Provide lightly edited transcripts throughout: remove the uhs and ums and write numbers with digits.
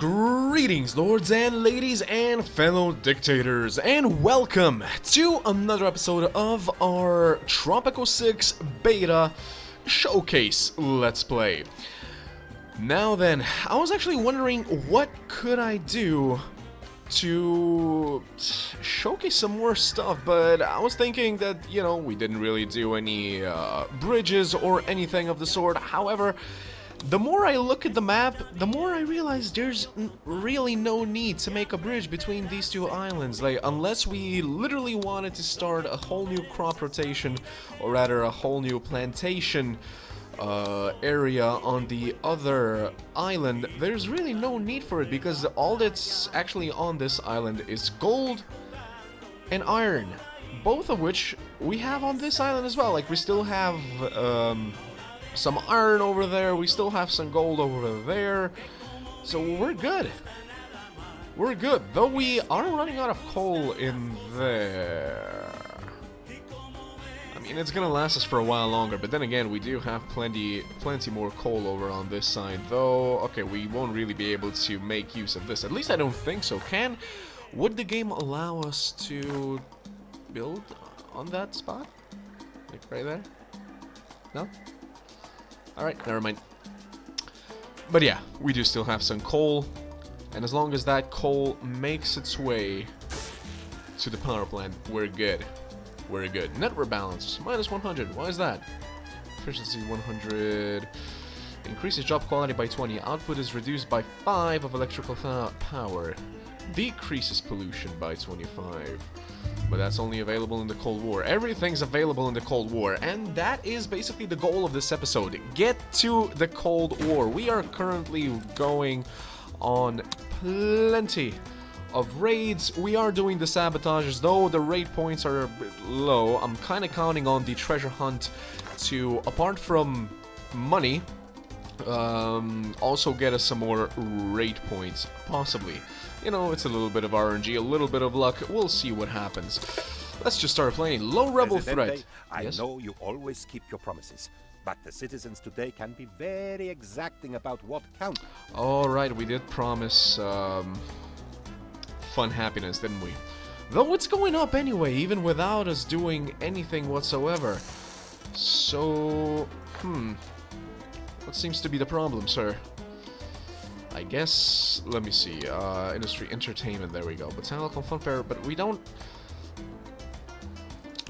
Greetings, lords and ladies and fellow dictators, and welcome to another episode of our Tropico 6 Beta Showcase Let's Play. Now then, I was actually wondering what could I do to showcase some more stuff, but I was thinking that, you know, we didn't really do any bridges or anything of the sort. However, the more I look at the map, the more I realize there's really no need to make a bridge between these two islands. Like, unless we literally wanted to start a whole new crop rotation, or rather a whole new plantation area on the other island, there's really no need for it, because all that's actually on this island is gold and iron, both of which we have on this island as well. Like, we still have some iron over there, we still have some gold over there, so we're good. We're good, though we are running out of coal in there. I mean, it's gonna last us for a while longer, but then again, we do have plenty more coal over on this side, though. Okay, we won't really be able to make use of this. At least I don't think so. Would the game allow us to build on that spot? Like right there? No? Alright, never mind. But yeah, we do still have some coal, and as long as that coal makes its way to the power plant, we're good. We're good. Network balance, minus 100. Why is that? Efficiency 100. Increases job quality by 20. Output is reduced by 5 of electrical power. Decreases pollution by 25. But that's only available in the Cold War. Everything's available in the Cold War, and that is basically the goal of this episode. Get to the Cold War. We are currently going on plenty of raids. We are doing the sabotages, though the raid points are a bit low. I'm kind of counting on the treasure hunt to, apart from money, also get us some more raid points, possibly. You know, it's a little bit of RNG, a little bit of luck. We'll see what happens. Let's just start playing. Low rebel threat. I Yes? know you always keep your promises, but the citizens today can be very exacting about what counts. Alright, we did promise fun happiness, didn't we? Though it's going up anyway, even without us doing anything whatsoever. So, what seems to be the problem, sir? I guess, let me see, industry, entertainment, there we go. Botanical fun fair, but we don't...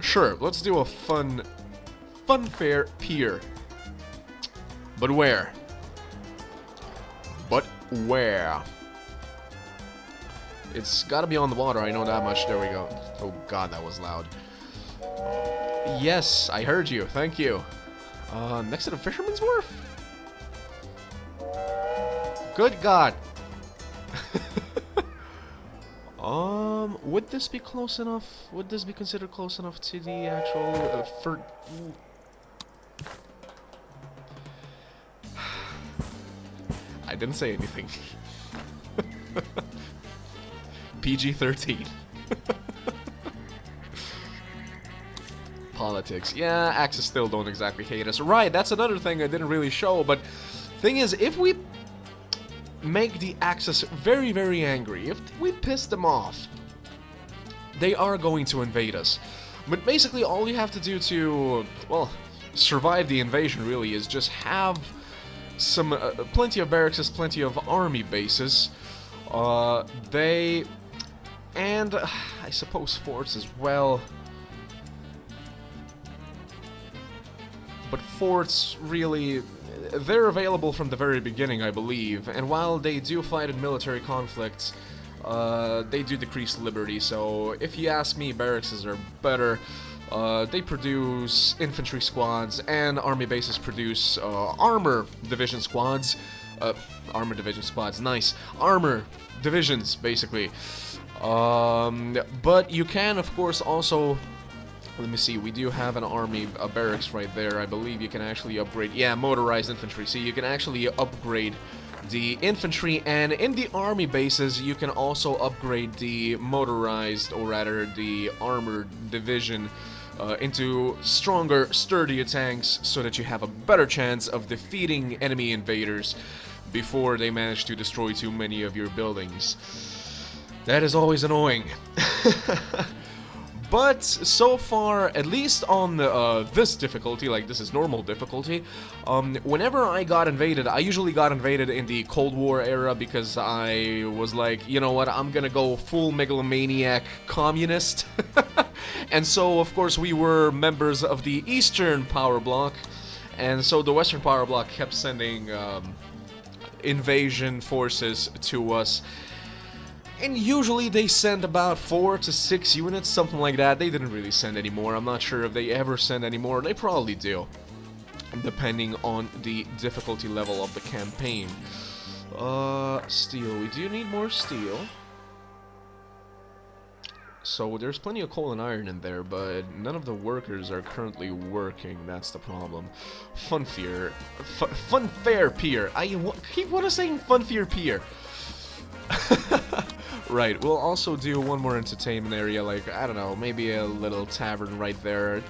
Sure, let's do a fun fair pier. But where? But where? It's gotta be on the water, I know that much, there we go. Oh god, that was loud. Yes, I heard you, thank you. Next to the Fisherman's Wharf? Good God. Would this be close enough? Would this be considered close enough to the actual I didn't say anything. PG-13. Politics. Yeah, Axis still don't exactly hate us. Right, that's another thing I didn't really show, but thing is, if we make the Axis very, very angry, if we piss them off, they are going to invade us. But basically, all you have to do to, well, survive the invasion, really, is just have some, plenty of barracks, plenty of army bases, and I suppose forts as well. But forts, really, they're available from the very beginning, I believe, and while they do fight in military conflicts, they do decrease liberty, so if you ask me, barracks are better. They produce infantry squads, and army bases produce armor division squads. Armor division squads, nice. Armor divisions, basically. But you can, of course, also... Let me see, we do have an army, a barracks right there. I believe you can actually upgrade, yeah, motorized infantry. So you can actually upgrade the infantry, and in the army bases, you can also upgrade the motorized, or rather the armored division into stronger, sturdier tanks so that you have a better chance of defeating enemy invaders. before they manage to destroy too many of your buildings. That is always annoying. But so far, at least on this difficulty, like this is normal difficulty, whenever I got invaded, I usually got invaded in the Cold War era because I was like, you know what, I'm gonna go full megalomaniac communist. And so, of course, we were members of the Eastern Power Bloc, and so the Western Power Bloc kept sending invasion forces to us. And usually they send about 4 to 6 units, something like that. They didn't really send any more. I'm not sure if they ever send any more. They probably do, depending on the difficulty level of the campaign. Steel. We do need more steel. So there's plenty of coal and iron in there, but none of the workers are currently working. That's the problem. Funfair Pier. I keep saying Funfair Pier. Right, we'll also do one more entertainment area, like, I don't know, maybe a little tavern right there.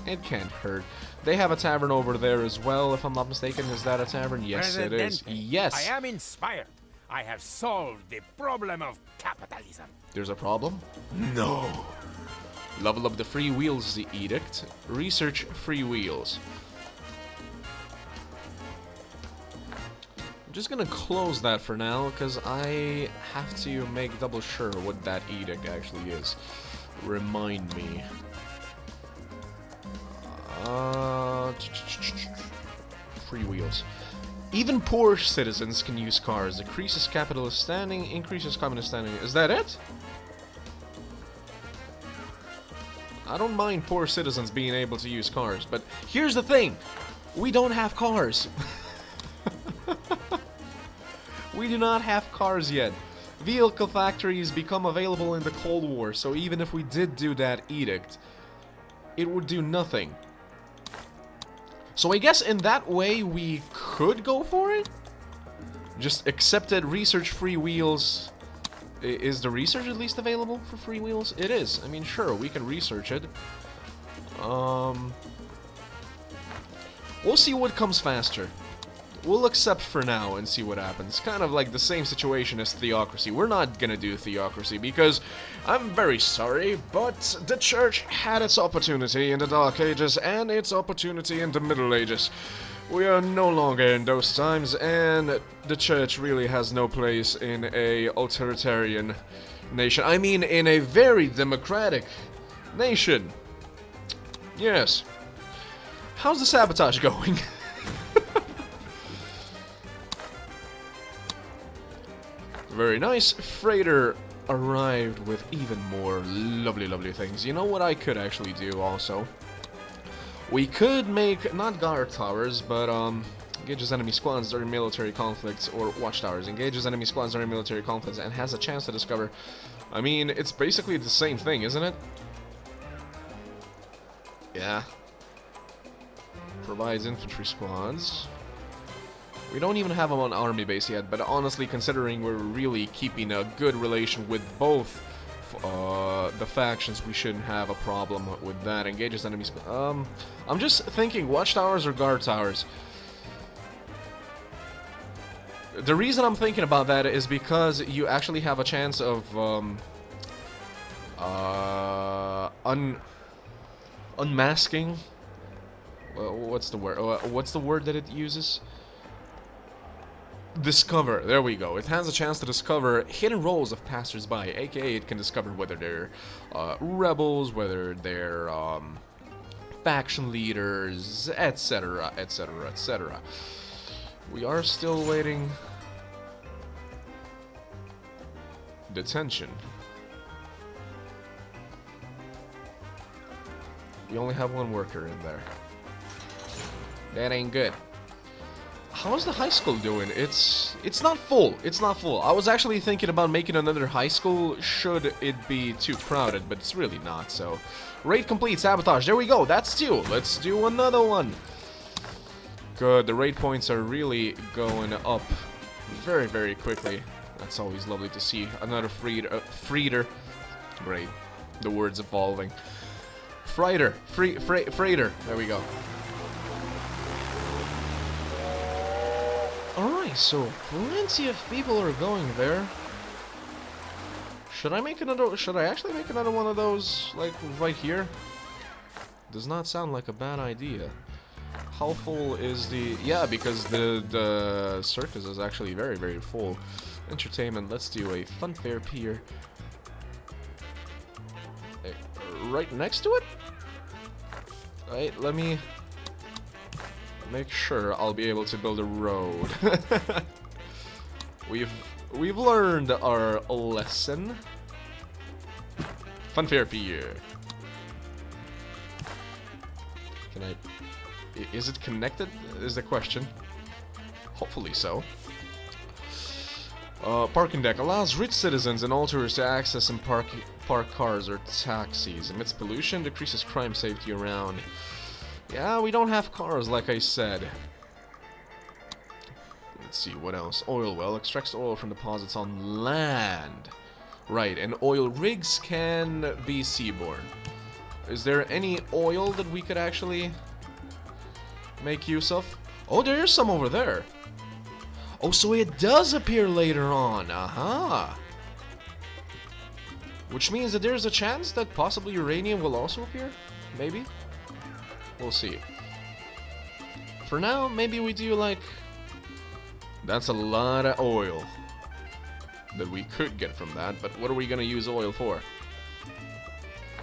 It can't hurt. They have a tavern over there as well, if I'm not mistaken. Is that a tavern? Yes, it is. Yes! I am inspired. I have solved the problem of capitalism. There's a problem? No! Level up the free wheels edict. Research free wheels. I'm just gonna close that for now, because I have to make double sure what that edict actually is. Remind me. Free wheels. Even poor citizens can use cars. Decreases capitalist standing, increases communist standing. Is that it? I don't mind poor citizens being able to use cars, but here's the thing. We don't have cars. We do not have cars yet. Vehicle factories become available in the Cold War, so even if we did do that edict, it would do nothing. So I guess in that way we could go for it? Just accepted research free wheels. Is the research at least available for free wheels? It is. I mean, sure, we can research it. We'll see what comes faster. We'll accept for now and see what happens. Kind of like the same situation as theocracy. We're not gonna do theocracy because, I'm very sorry, but the church had its opportunity in the Dark Ages and its opportunity in the Middle Ages. We are no longer in those times, and the church really has no place in a authoritarian nation. I mean, in a very democratic nation. Yes. How's the sabotage going? Very nice. Freighter arrived with even more lovely things. You know what I could actually do also? We could make, not guard towers, but engages enemy squads during military conflicts, or watchtowers. Engages enemy squads during military conflicts and has a chance to discover. I mean, it's basically the same thing, isn't it? Yeah. Provides infantry squads. We don't even have them on army base yet, but honestly, considering we're really keeping a good relation with both the factions, we shouldn't have a problem with that. Engages enemies. I'm just thinking, watchtowers or guard towers. The reason I'm thinking about that is because you actually have a chance of unmasking. What's the word? What's the word that it uses? Discover. There we go. It has a chance to discover hidden roles of passers-by, aka it can discover whether they're rebels, whether they're faction leaders, etc., etc., etc. We are still waiting. Detention. We only have one worker in there. That ain't good. How's the high school doing? It's not full. It's not full. I was actually thinking about making another high school should it be too crowded, but it's really not, so. Raid complete, sabotage. There we go. That's two. Let's do another one. Good. The raid points are really going up very quickly. That's always lovely to see. Another freighter. Great. The word's evolving. Freighter. Freighter. There we go. Alright, so plenty of people are going there. Should I actually make another one of those, like, right here? Does not sound like a bad idea. How full is the... Yeah, because the circus is actually very, very full. Entertainment, let's do a funfair pier. Right next to it? Alright, let me make sure I'll be able to build a road. We've learned our lesson. Funfair pier. Can I... Is it connected? Is the question. Hopefully so. Parking deck allows rich citizens and all tourists to access and park cars or taxis. Emits pollution, decreases crime safety around. Yeah, we don't have cars, like I said. Let's see, what else? Oil well. Extracts oil from deposits on land. Right, and oil rigs can be seaborne. Is there any oil that we could actually make use of? Oh, there is some over there. Oh, so it does appear later on. Aha. Which means that there's a chance that possibly uranium will also appear? Maybe? We'll see. For now, maybe we do like... That's a lot of oil that we could get from that, but what are we gonna use oil for?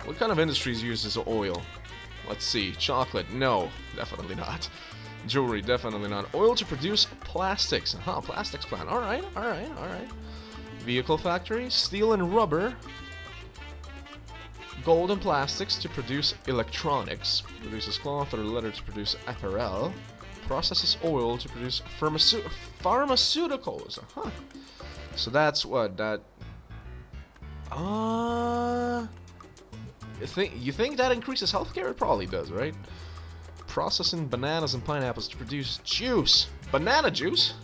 What kind of industries uses oil? Let's see. Chocolate? No, definitely not. Jewelry? Definitely not. Oil to produce plastics. Aha, plastics plant. Alright, alright, alright. Vehicle factory? Steel and rubber. Gold and plastics to produce electronics. Produces cloth or leather to produce apparel. Processes oil to produce pharmaceuticals. Huh. So that's what that... You think that increases healthcare? It probably does, right? Processing bananas and pineapples to produce juice. Banana juice?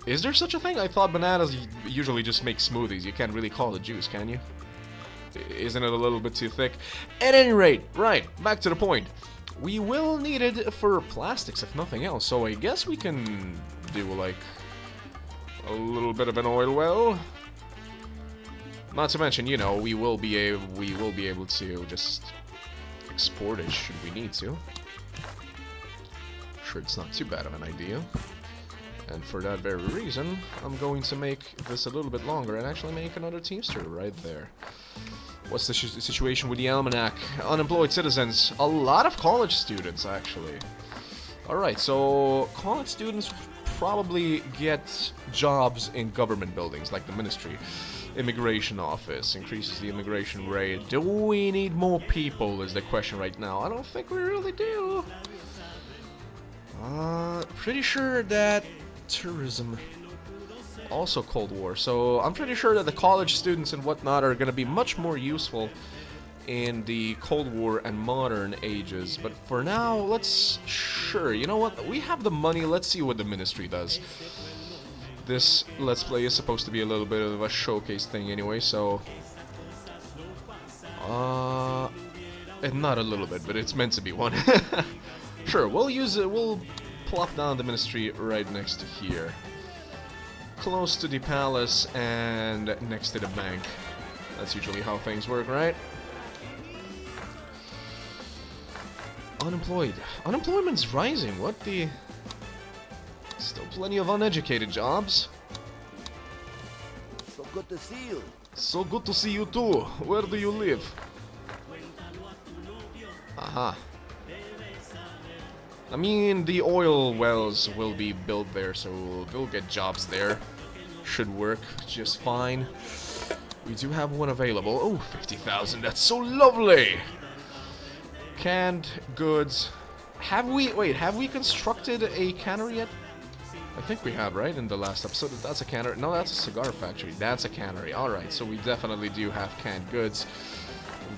Is there such a thing? I thought bananas usually just make smoothies. You can't really call it juice, can you? Isn't it a little bit too thick? At any rate, right, back to the point. We will need it for plastics, if nothing else. So I guess we can do, like, a little bit of an oil well. Not to mention, you know, we will be able to just export it should we need to. Sure, it's not too bad of an idea. And for that very reason, I'm going to make this a little bit longer and actually make another Teamster right there. What's the situation with the almanac? Unemployed citizens. A lot of college students, actually. Alright, so college students probably get jobs in government buildings, like the ministry. Immigration office. Increases the immigration rate. Do we need more people is the question right now. I don't think we really do. Pretty sure that tourism... Also Cold War, so I'm pretty sure that the college students and whatnot are going to be much more useful in the Cold War and modern ages. But for now, let's... Sure, you know what? We have the money, let's see what the ministry does. This Let's Play is supposed to be a little bit of a showcase thing anyway, so... And not a little bit, but it's meant to be one. Sure, we'll use it, we'll plop down the ministry right next to here. Close to the palace and next to the bank. That's usually how things work, right? Unemployed. Unemployment's rising. What the... Still plenty of uneducated jobs. So good to see you. So good to see you too. Where do you live? Aha. I mean, the oil wells will be built there, so we'll get jobs there. Should work just fine. We do have one available. Oh, 50,000. That's so lovely. Canned goods. Have we constructed a cannery yet? I think we have, right? In the last episode. That's a cannery. No, that's a cigar factory. That's a cannery. Alright, so we definitely do have canned goods.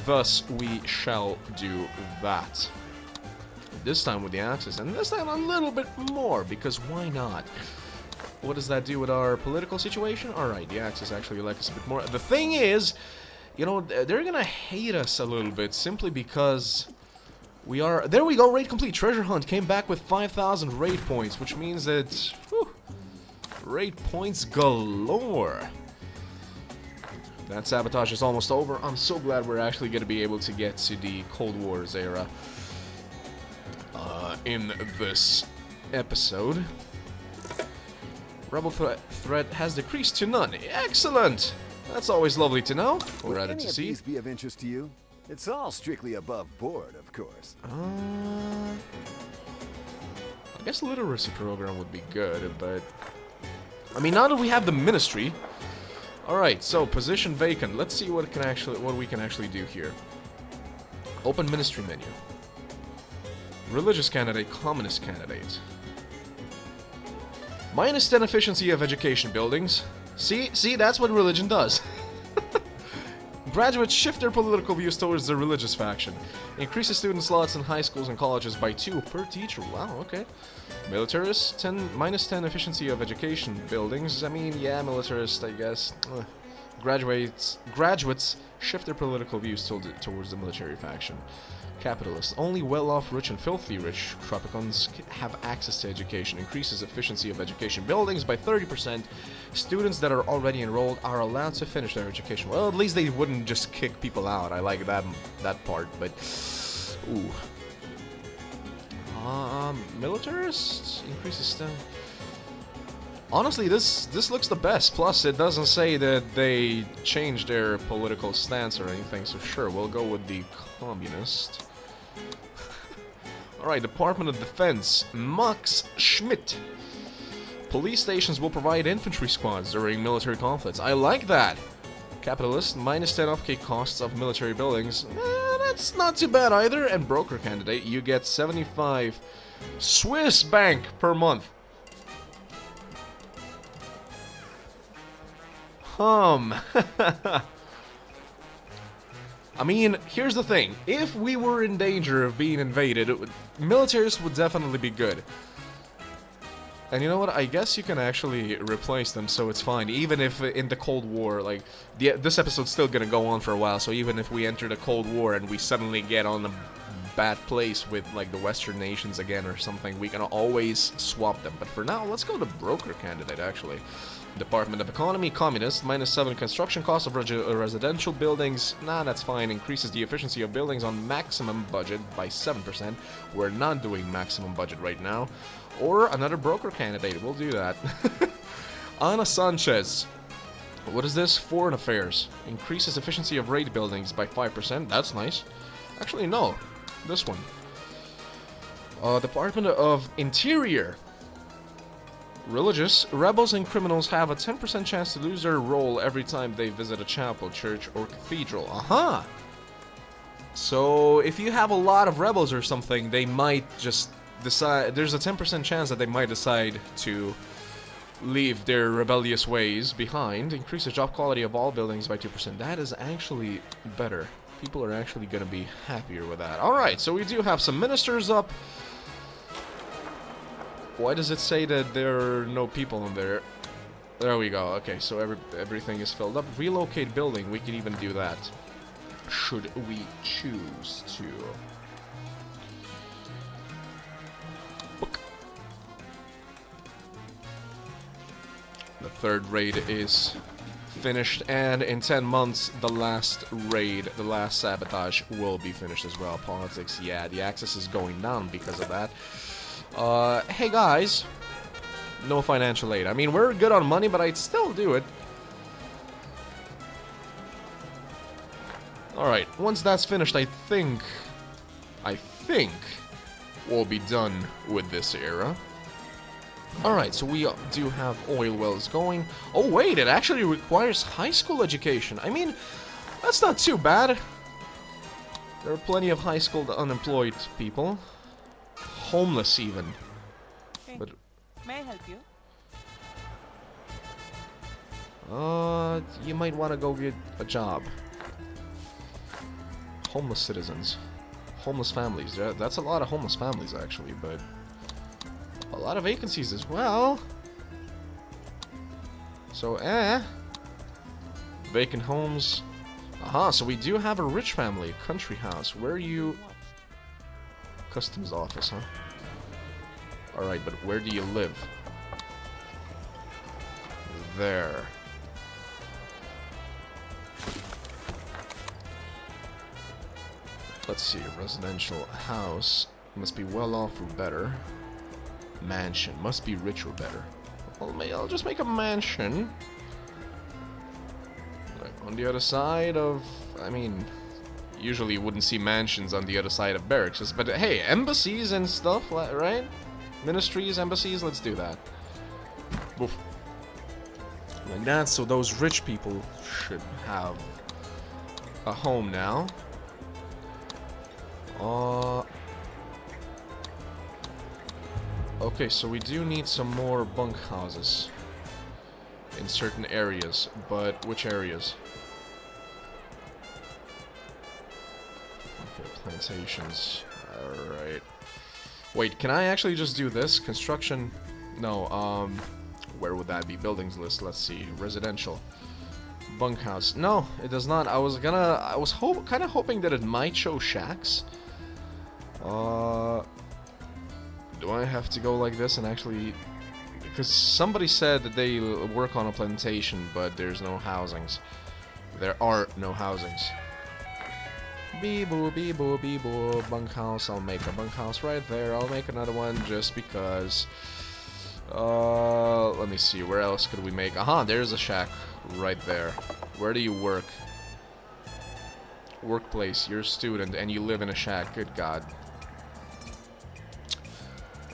Thus, we shall do that. This time with the axes, and this time a little bit more, because why not? What does that do with our political situation? Alright, the axes actually like us a bit more. The thing is, you know, they're gonna hate us a little bit simply because We are... There we go, raid complete. Treasure hunt came back with 5,000 raid points, which means that... Whew, raid points galore. That sabotage is almost over. I'm so glad we're actually going to be able to get to the Cold Wars era in this episode. Rebel threat has decreased to none. Excellent! That's always lovely to know. We're at it to see. Would any of these be of interest to you? It's all strictly above board, of course. I guess a literacy program would be good, but... I mean, now that we have the ministry... Alright, so, position vacant. Let's see what we can actually do here. Open ministry menu. Religious candidate, communist candidate. Minus 10 efficiency of education buildings. See, that's what religion does. Graduates shift their political views towards the religious faction. Increases student slots in high schools and colleges by 2 per teacher. Wow, okay. Militarists, minus 10 efficiency of education buildings. I mean, yeah, militarist, I guess. Graduates shift their political views towards the military faction. Capitalists, only well-off, rich, and filthy rich Tropicans have access to education. Increases efficiency of education buildings by 30%. Students that are already enrolled are allowed to finish their education. Well, at least they wouldn't just kick people out. I like that part, but... Ooh. Militarists? Increases... Honestly, this looks the best. Plus, it doesn't say that they changed their political stance or anything, so sure, we'll go with the communist. Alright, Department of Defense. Max Schmidt. Police stations will provide infantry squads during military conflicts. I like that. Capitalist, minus 10 upkeep costs of military buildings. That's not too bad either. And broker candidate, you get 75 Swiss bank per month. I mean, here's the thing. If we were in danger of being invaded, militaries would definitely be good. And you know what? I guess you can actually replace them, so it's fine. Even if in the Cold War, like, this episode's still gonna go on for a while, so even if we enter the Cold War and we suddenly get on a bad place with, like, the Western nations again or something, we can always swap them. But for now, let's go to broker candidate, actually. Department of Economy, Communist, minus 7 construction costs of residential buildings. Nah, that's fine. Increases the efficiency of buildings on maximum budget by 7%. We're not doing maximum budget right now. Or another broker candidate. We'll do that. Ana Sanchez. What is this? Foreign Affairs. Increases efficiency of raid buildings by 5%. That's nice. Actually, no. This one. Department of Interior. Religious. Rebels and criminals have a 10% chance to lose their role every time they visit a chapel, church, or cathedral. Aha! So, if you have a lot of rebels or something, they might just decide... There's a 10% chance that they might decide to leave their rebellious ways behind. Increase the job quality of all buildings by 2%. That is actually better. People are actually going to be happier with that. Alright, so we do have some ministers up. Why does it say that there are no people in there? There we go. Okay, so everything is filled up. Relocate building. We can even do that. Should we choose to. Book. The third raid is finished, and in 10 months, the last raid, the last sabotage will be finished as well. Politics, yeah, the axis is going down because of that. Hey guys, no financial aid. I mean, we're good on money, but I'd still do it. Alright, once that's finished, I think we'll be done with this era. Alright, so we do have oil wells going. Oh wait, it actually requires high school education. I mean, that's not too bad. There are plenty of high school unemployed people. Homeless even. Hey, But may I help you? you might want to go get a job. Homeless citizens. Homeless families. That's a lot of homeless families actually, but a lot of vacancies as well. So, vacant homes. Aha, so we do have a rich family, country house. Where are you? Customs office, huh? Alright, but where do you live? There. Let's see, residential house must be well off or better. Mansion must be rich or better. Well, I'll just make a mansion. Like, on the other side of, I mean, usually you wouldn't see mansions on the other side of barracks, but hey, embassies and stuff, right? Ministries, embassies, let's do that. Oof. Like that, so those rich people should have a home now. Okay, so we do need some more bunkhouses in certain areas, but which areas? Okay, plantations. Alright. Wait, can I actually just do this? Construction? No, where would that be? Buildings list, let's see. Residential. Bunkhouse. No, it does not. I was kind of hoping that it might show shacks. Do I have to go like this and actually... Because somebody said that they work on a plantation, but there's no housings. There are no housings. Bee-boo, bee-boo, bee-boo, bunkhouse. I'll make a bunkhouse right there. I'll make another one just because... let me see, where else could we make... Aha, there's a shack right there. Where do you work? Workplace, you're a student and you live in a shack. Good God.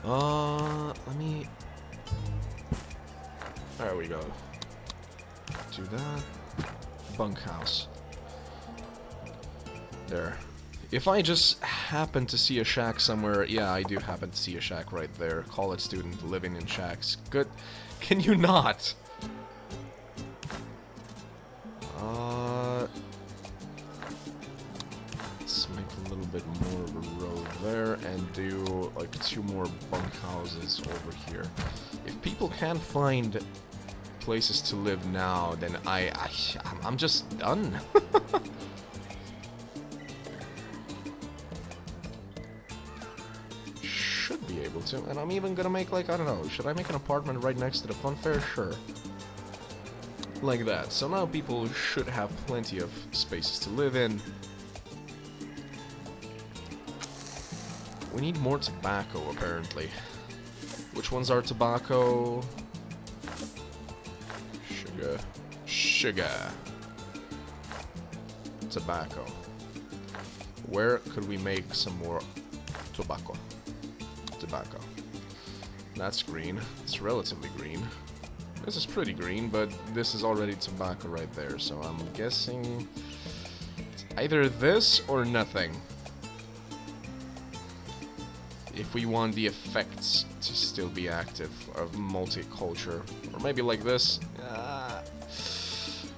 Let me... There we go. Do that. Bunkhouse. There. If I just happen to see a shack somewhere... Yeah, I do happen to see a shack right there. College student living in shacks. Good. Can you not? Let's make a little bit more of a road there and do like 2 more bunkhouses over here. If people can't find places to live now, then I'm just done. Should be able to, and I'm even gonna make like, I don't know, should I make an apartment right next to the fun fair? Sure. Like that. So now people should have plenty of spaces to live in. We need more tobacco, apparently. Which ones are tobacco? Sugar. Sugar. Tobacco. Where could we make some more tobacco? Tobacco. That's green. It's relatively green. This is pretty green, but this is already tobacco right there, so I'm guessing it's either this or nothing. If we want the effects to still be active of multicultural, or maybe like this,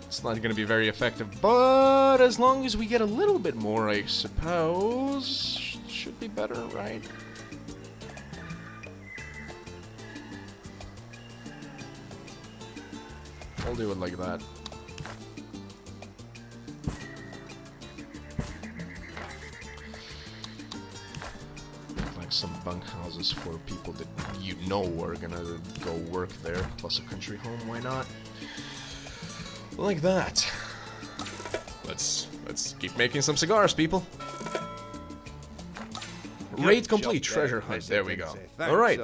it's not gonna be very effective, but as long as we get a little bit more, I suppose, should be better, right? I'll do it like that. Like some bunkhouses for people that you know are gonna go work there, plus a country home, why not? Like that. Let's keep making some cigars, people. Raid complete, treasure hunt. There we go. All right.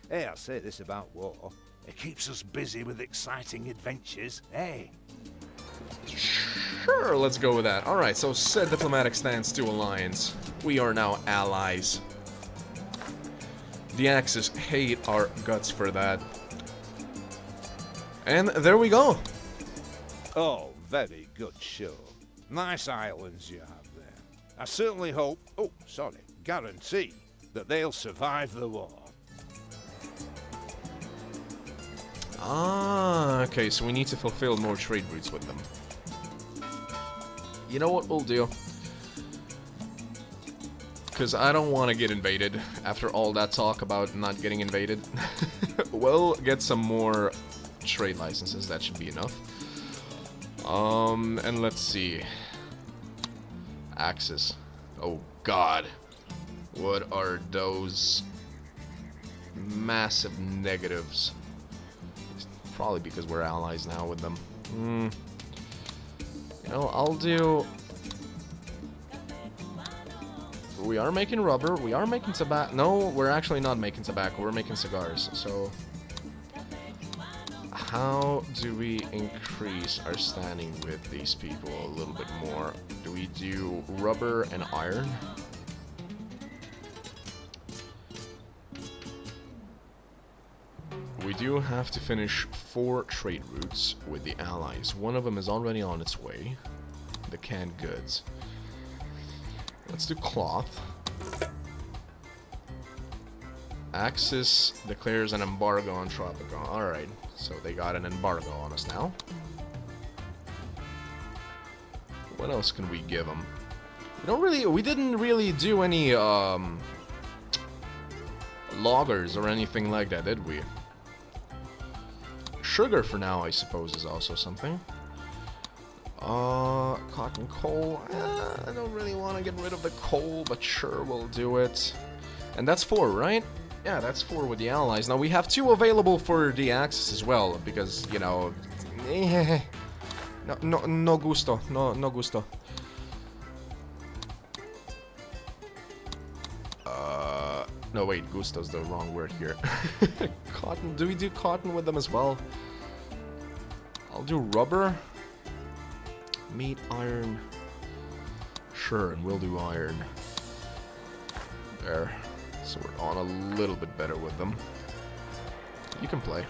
Hey, I'll say this about war. It keeps us busy with exciting adventures, hey? Sure, let's go with that. Alright, so set diplomatic stance to alliance. We are now allies. The Axis hate our guts for that. And there we go. Oh, very good show. Nice islands you have there. I certainly hope, guarantee, that they'll survive the war. Ah, okay, so we need to fulfill more trade routes with them. You know what we'll do? Because I don't want to get invaded after all that talk about not getting invaded. We'll get some more trade licenses, that should be enough. And let's see. Axis. Oh god. What are those massive negatives? It's probably because we're allies now with them. You know, I'll do... We are making rubber, we are making tobacco. No, we're actually not making tobacco, we're making cigars. So, how do we increase our standing with these people a little bit more? Do we do rubber and iron? We do have to finish 4 trade routes with the allies. One of them is already on its way. The canned goods. Let's do cloth. Axis declares an embargo on Tropico. Alright, so they got an embargo on us now. What else can we give them? We didn't really do any loggers or anything like that, did we? Sugar for now, I suppose, is also something. Cotton coal. I don't really want to get rid of the coal, but sure, we'll do it. And that's 4, right? Yeah, that's 4 with the allies. Now we have 2 available for the Axis as well, because, you know, no gusto, no gusto. No wait, gusto's the wrong word here. Cotton, do we do cotton with them as well? I'll do rubber. Meat, iron. Sure, and we'll do iron. There. So we're on a little bit better with them. You can play.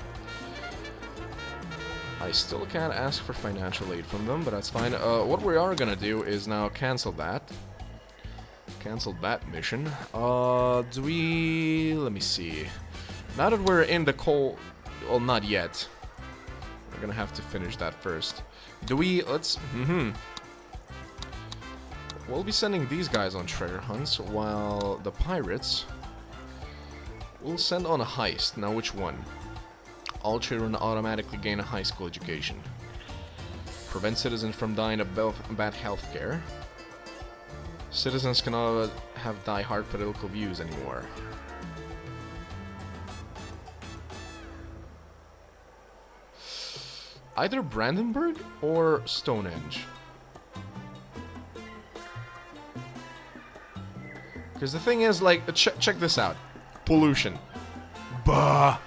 I still can't ask for financial aid from them, but that's fine. What we are gonna do is now cancel that. Cancel that mission. Do we... Let me see. Now that we're in the coal... Well, not yet. We're gonna have to finish that first. Do we... Let's... We'll be sending these guys on treasure hunts, while the pirates will send on a heist. Now, which one? All children automatically gain a high school education. Prevent citizens from dying of bad health care. Citizens cannot have die-hard political views anymore. Either Brandenburg or Stonehenge. Because the thing is, like, check this out. Pollution. Bah!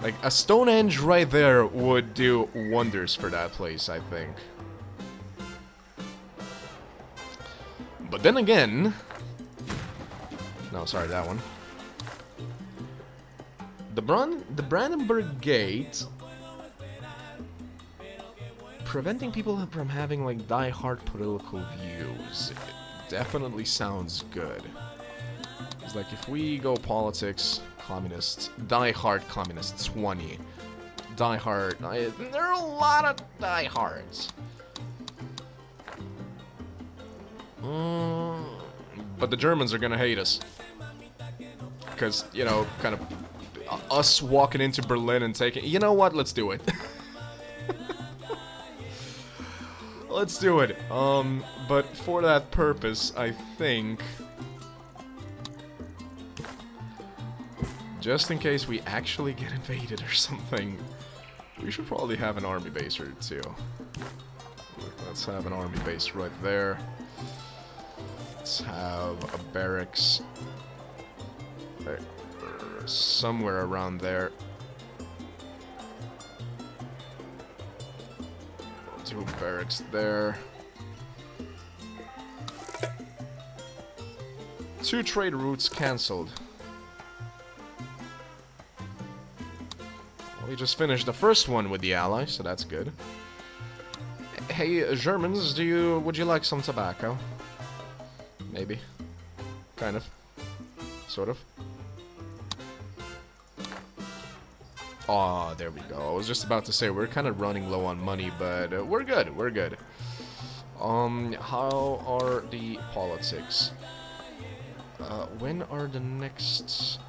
Like, a Stonehenge right there would do wonders for that place, I think. But then again... No, sorry, that one. The Brandenburg Gate... Preventing people from having, like, die-hard political views. It definitely sounds good. It's like, if we go politics, communists, die-hard communists, 20. Die-hard... there are a lot of die-hards. But the Germans are gonna hate us. Because, you know, kind of... us walking into Berlin and taking... You know what? Let's do it. Let's do it. But for that purpose, I think... Just in case we actually get invaded or something, we should probably have an army base or two. Let's have an army base right there. Let's have a barracks right, somewhere around there. We'll do a barracks there. 2 trade routes cancelled. We just finished the first one with the Allies, so that's good. Hey, Germans, would you like some tobacco? Maybe. Kind of. Sort of. Aw, there we go. I was just about to say, we're kind of running low on money, but we're good, we're good. How are the politics? When are the next...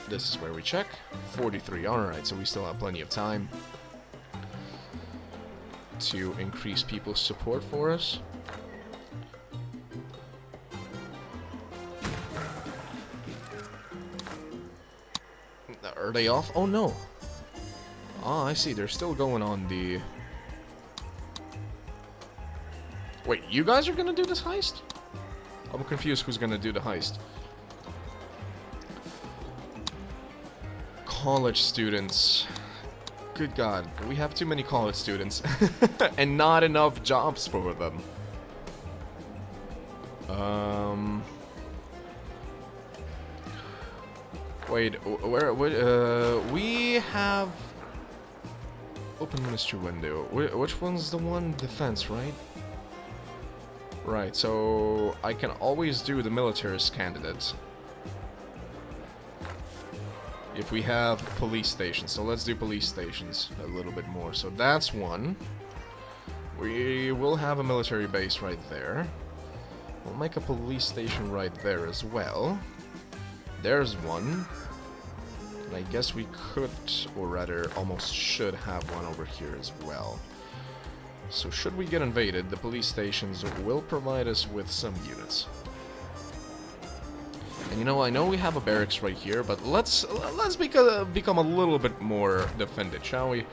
This is where we check. 43, alright, so we still have plenty of time to increase people's support for us. Are they off? Oh no. Ah, I see. They're still going on the... Wait, you guys are gonna do this heist? I'm confused who's gonna do the heist. College students. Good God, we have too many college students. And not enough jobs for them. Wait, we have... Open ministry window. Which one's the one? Defense, right? Right, so I can always do the militarist candidates. If we have police stations. So let's do police stations a little bit more. So that's one. We will have a military base right there. We'll make a police station right there as well. There's one. And I guess we could, or rather almost should have one over here as well. So should we get invaded, the police stations will provide us with some units. And you know, I know we have a barracks right here, but let's become a little bit more defended, shall we?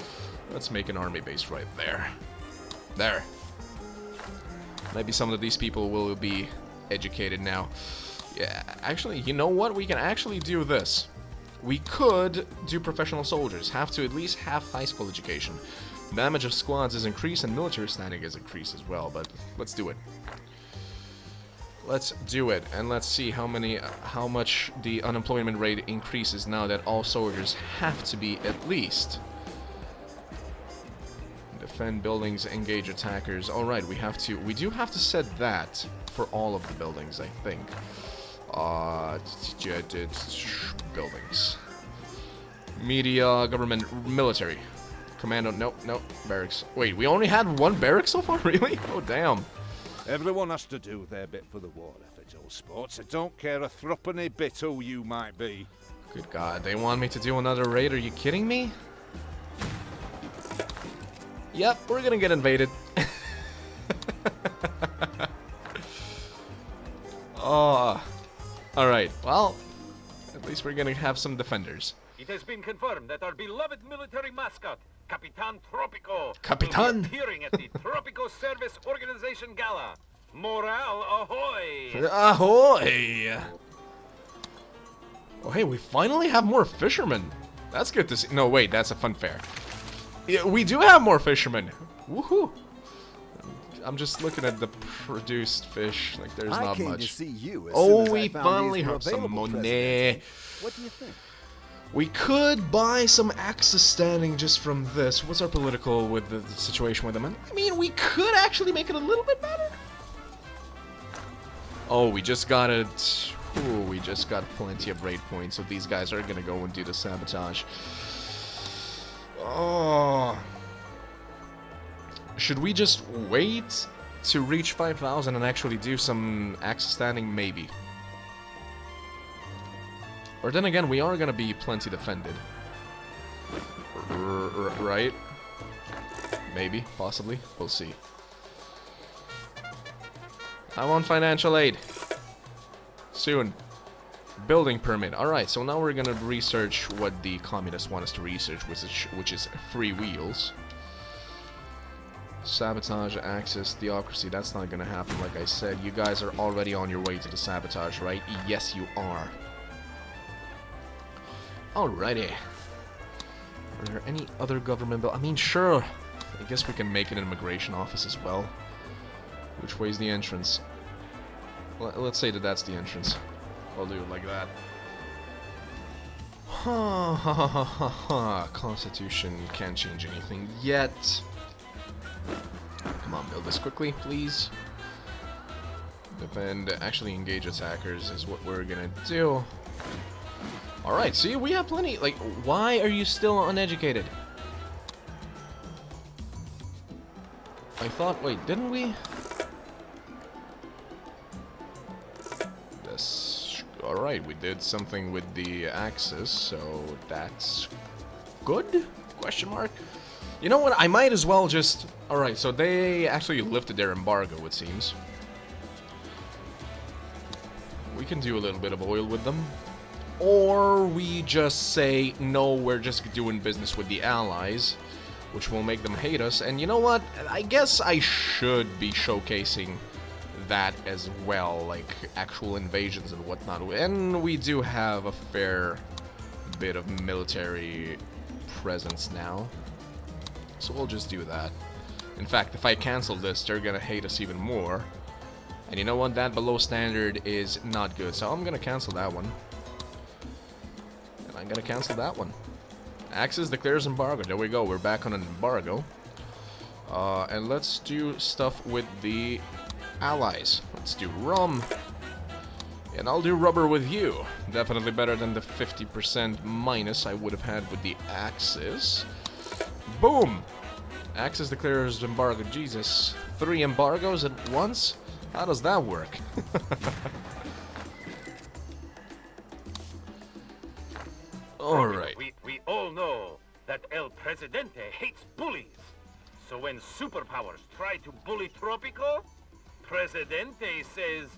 Let's make an army base right there. There. Maybe some of these people will be educated now. Yeah, actually, you know what? We can actually do this. We could do professional soldiers. Have to at least have high school education. Damage of squads is increased and military standing is increased as well, but let's do it. Let's do it, and let's see how much the unemployment rate increases now that all soldiers have to be at least. Defend buildings, engage attackers. All right, we do have to set that for all of the buildings, I think. Buildings. Media, government, military. Commando, nope, barracks. Wait, we only had one barracks so far? Really? Oh, damn. Everyone has to do their bit for the war effort, old sports. I don't care a threepenny bit who you might be. Good God, they want me to do another raid? Are you kidding me? Yep, we're gonna get invaded. Oh, alright, well, at least we're gonna have some defenders. It has been confirmed that our beloved military mascot, Capitan Tropico, Capitan? will be appearing at the Tropico Service Organization Gala. Morale ahoy! Ahoy! Oh, hey, we finally have more fishermen. That's good to see. No, wait, that's a fun fair. Yeah, we do have more fishermen. Woohoo! I'm just looking at the produced fish. Like, there's not came much. To see you as Oh, soon as we I found finally these were have some available, money. President. What do you think? We could buy some access standing just from this. What's our political with the situation with them? I mean, we could actually make it a little bit better. Oh, we just got it. Ooh, we just got plenty of raid points, so these guys are gonna go and do the sabotage. Oh. Should we just wait to reach 5,000 and actually do some access standing? Maybe. Or then again, we are gonna be plenty defended. Right? Maybe, possibly. We'll see. I want financial aid. Soon. Building permit. Alright, so now we're gonna research what the communists want us to research, which is free wheels. Sabotage, access, theocracy. That's not gonna happen, like I said. You guys are already on your way to the sabotage, right? Yes, you are. Alrighty. Are there any other government bill? I mean, sure. I guess we can make an immigration office as well. Which way's the entrance? Let's say that that's the entrance. I'll do it like that. Ha ha ha ha ha. Constitution can't change anything yet. Come on, build this quickly, please. Defend, actually engage attackers is what we're gonna do. Alright, see, we have plenty. Like, why are you still uneducated? I thought, wait, didn't we? This, alright, we did something with the axis, so that's good? Question mark? You know what, I might as well just... Alright, so they actually lifted their embargo, it seems. We can do a little bit of oil with them. Or we just say, no, we're just doing business with the Allies, which will make them hate us. And you know what? I guess I should be showcasing that as well, like actual invasions and whatnot. And we do have a fair bit of military presence now. So we'll just do that. In fact, if I cancel this, they're gonna hate us even more. And you know what? That below standard is not good. So I'm gonna cancel that one. I'm gonna cancel that one. Axis declares embargo. There we go. We're back on an embargo. And let's do stuff with the allies. Let's do rum. And I'll do rubber with you. Definitely better than the 50% minus I would have had with the Axis. Boom! Axis declares embargo. Jesus. 3 embargoes at once? How does that work? Alright. We all know that El Presidente hates bullies. So when superpowers try to bully Tropico, Presidente says,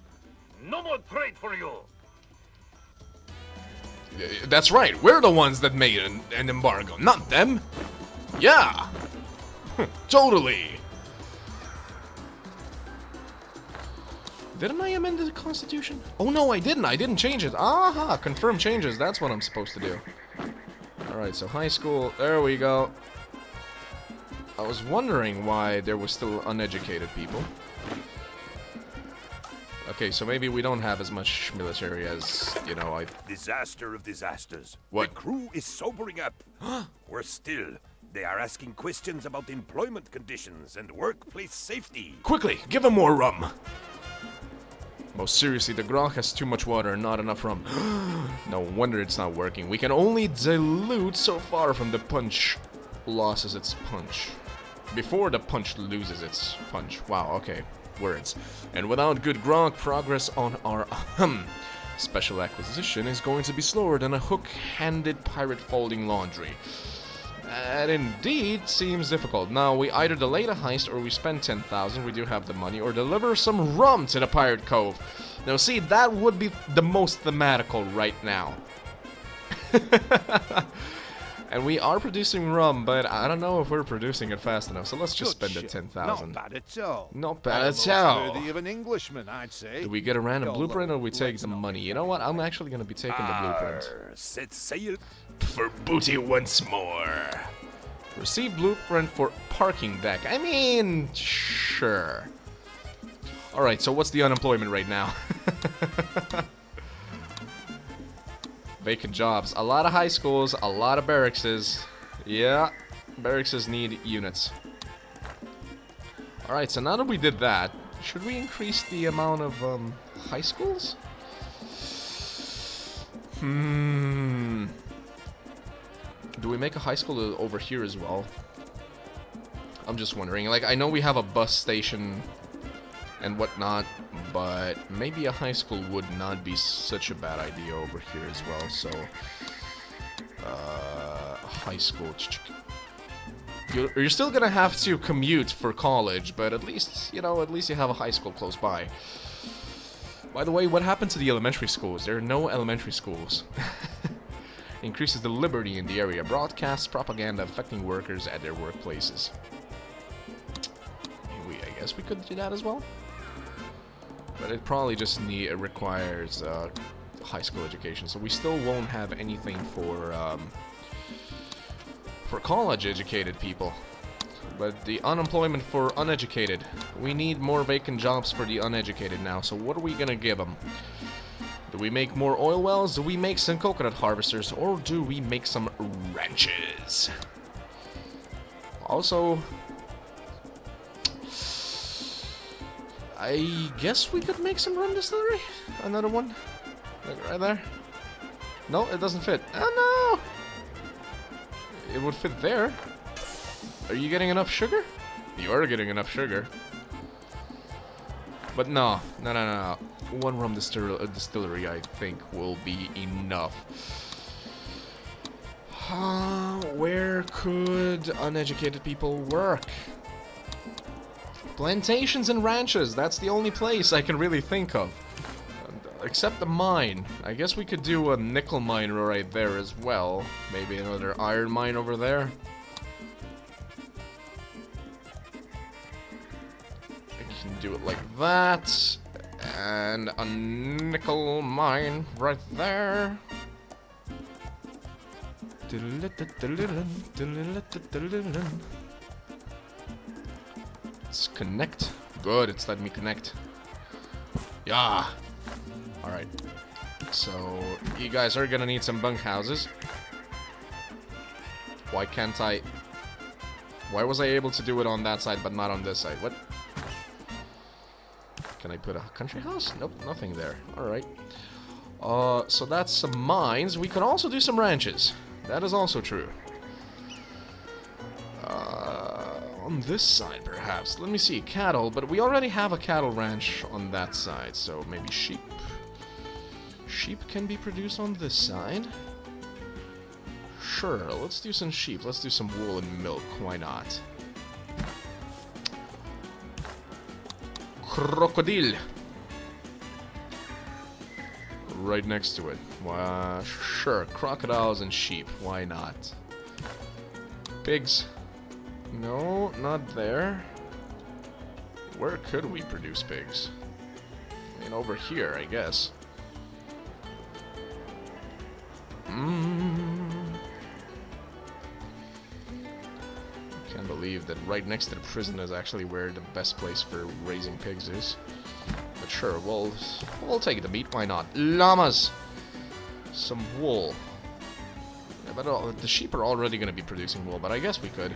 no more trade for you. That's right. We're the ones that made an embargo, not them. Yeah. Totally. Didn't I amend the Constitution? Oh no, I didn't. I didn't change it. Aha! Confirm changes. That's what I'm supposed to do. Alright, so high school. There we go. I was wondering why there was still uneducated people. Okay, so maybe we don't have as much military as, you know, I... Disaster of disasters. What? The crew is sobering up. Worse still, they are asking questions about employment conditions and workplace safety. Quickly, give him more rum! Most seriously, the grog has too much water and not enough rum. No wonder it's not working. We can only dilute so far from the punch loses its punch. Before the punch loses its punch. Wow, okay. Words. And without good grog, progress on our special acquisition is going to be slower than a hook-handed pirate folding laundry. That indeed seems difficult. Now, we either delay the heist or we spend 10,000, we do have the money, or deliver some rum to the Pirate Cove. Now see, that would be the most thematical right now. And we are producing rum, but I don't know if we're producing it fast enough, so let's just spend the 10,000. Not bad at all. Not bad at Almost all. worthy of an Englishman, I'd say. Do we get a random Your blueprint or little we take legs the not money? You know what? I'm actually going to be taking the blueprint. Set sail. For booty once more. Receive blueprint for parking deck. I mean, sure. Alright, so what's the unemployment rate now? Vacant jobs. A lot of high schools, a lot of barrackses. Yeah, barrackses need units. Alright, so now that we did that, should we increase the amount of high schools? Do we make a high school over here as well? I'm just wondering. Like, I know we have a bus station and whatnot, but maybe a high school would not be such a bad idea over here as well. So, high school. You're still gonna have to commute for college, but at least, you know, at least you have a high school close by. By the way, what happened to the elementary schools? There are no elementary schools. Increases the liberty in the area. Broadcasts propaganda affecting workers at their workplaces. I guess we could do that as well. But it probably just requires high school education. So we still won't have anything for college-educated people. But the unemployment for uneducated. We need more vacant jobs for the uneducated now. So what are we gonna give them? Do we make more oil wells? Do we make some coconut harvesters? Or do we make some ranches? Also, I guess we could make some rum distillery? Another one? Like right there? No, it doesn't fit. Oh no! It would fit there. Are you getting enough sugar? You are getting enough sugar. But no. One rum distillery, I think, will be enough. Where could uneducated people work? Plantations and ranches. That's the only place I can really think of. Except the mine. I guess we could do a nickel mine right there as well. Maybe another iron mine over there. I can do it like that. And a nickel mine right there. Let's connect. Good, it's letting me connect. Yeah. Alright. So, you guys are gonna need some bunkhouses. Why can't I... Why was I able to do it on that side but not on this side? What? Can I put a country house? Nope, nothing there. Alright. So that's some mines. We can also do some ranches. That is also true. On this side, perhaps. Let me see. Cattle, but we already have a cattle ranch on that side, so maybe sheep. Sheep can be produced on this side. Sure, let's do some sheep. Let's do some wool and milk. Why not? Crocodile. Right next to it. Sure, crocodiles and sheep. Why not? Pigs. No, not there. Where could we produce pigs? I mean, over here, I guess. Can't believe that right next to the prison is actually where the best place for raising pigs is. But sure, we'll take the meat. Why not? Llamas! Some wool. Yeah, but the sheep are already going to be producing wool, but I guess we could.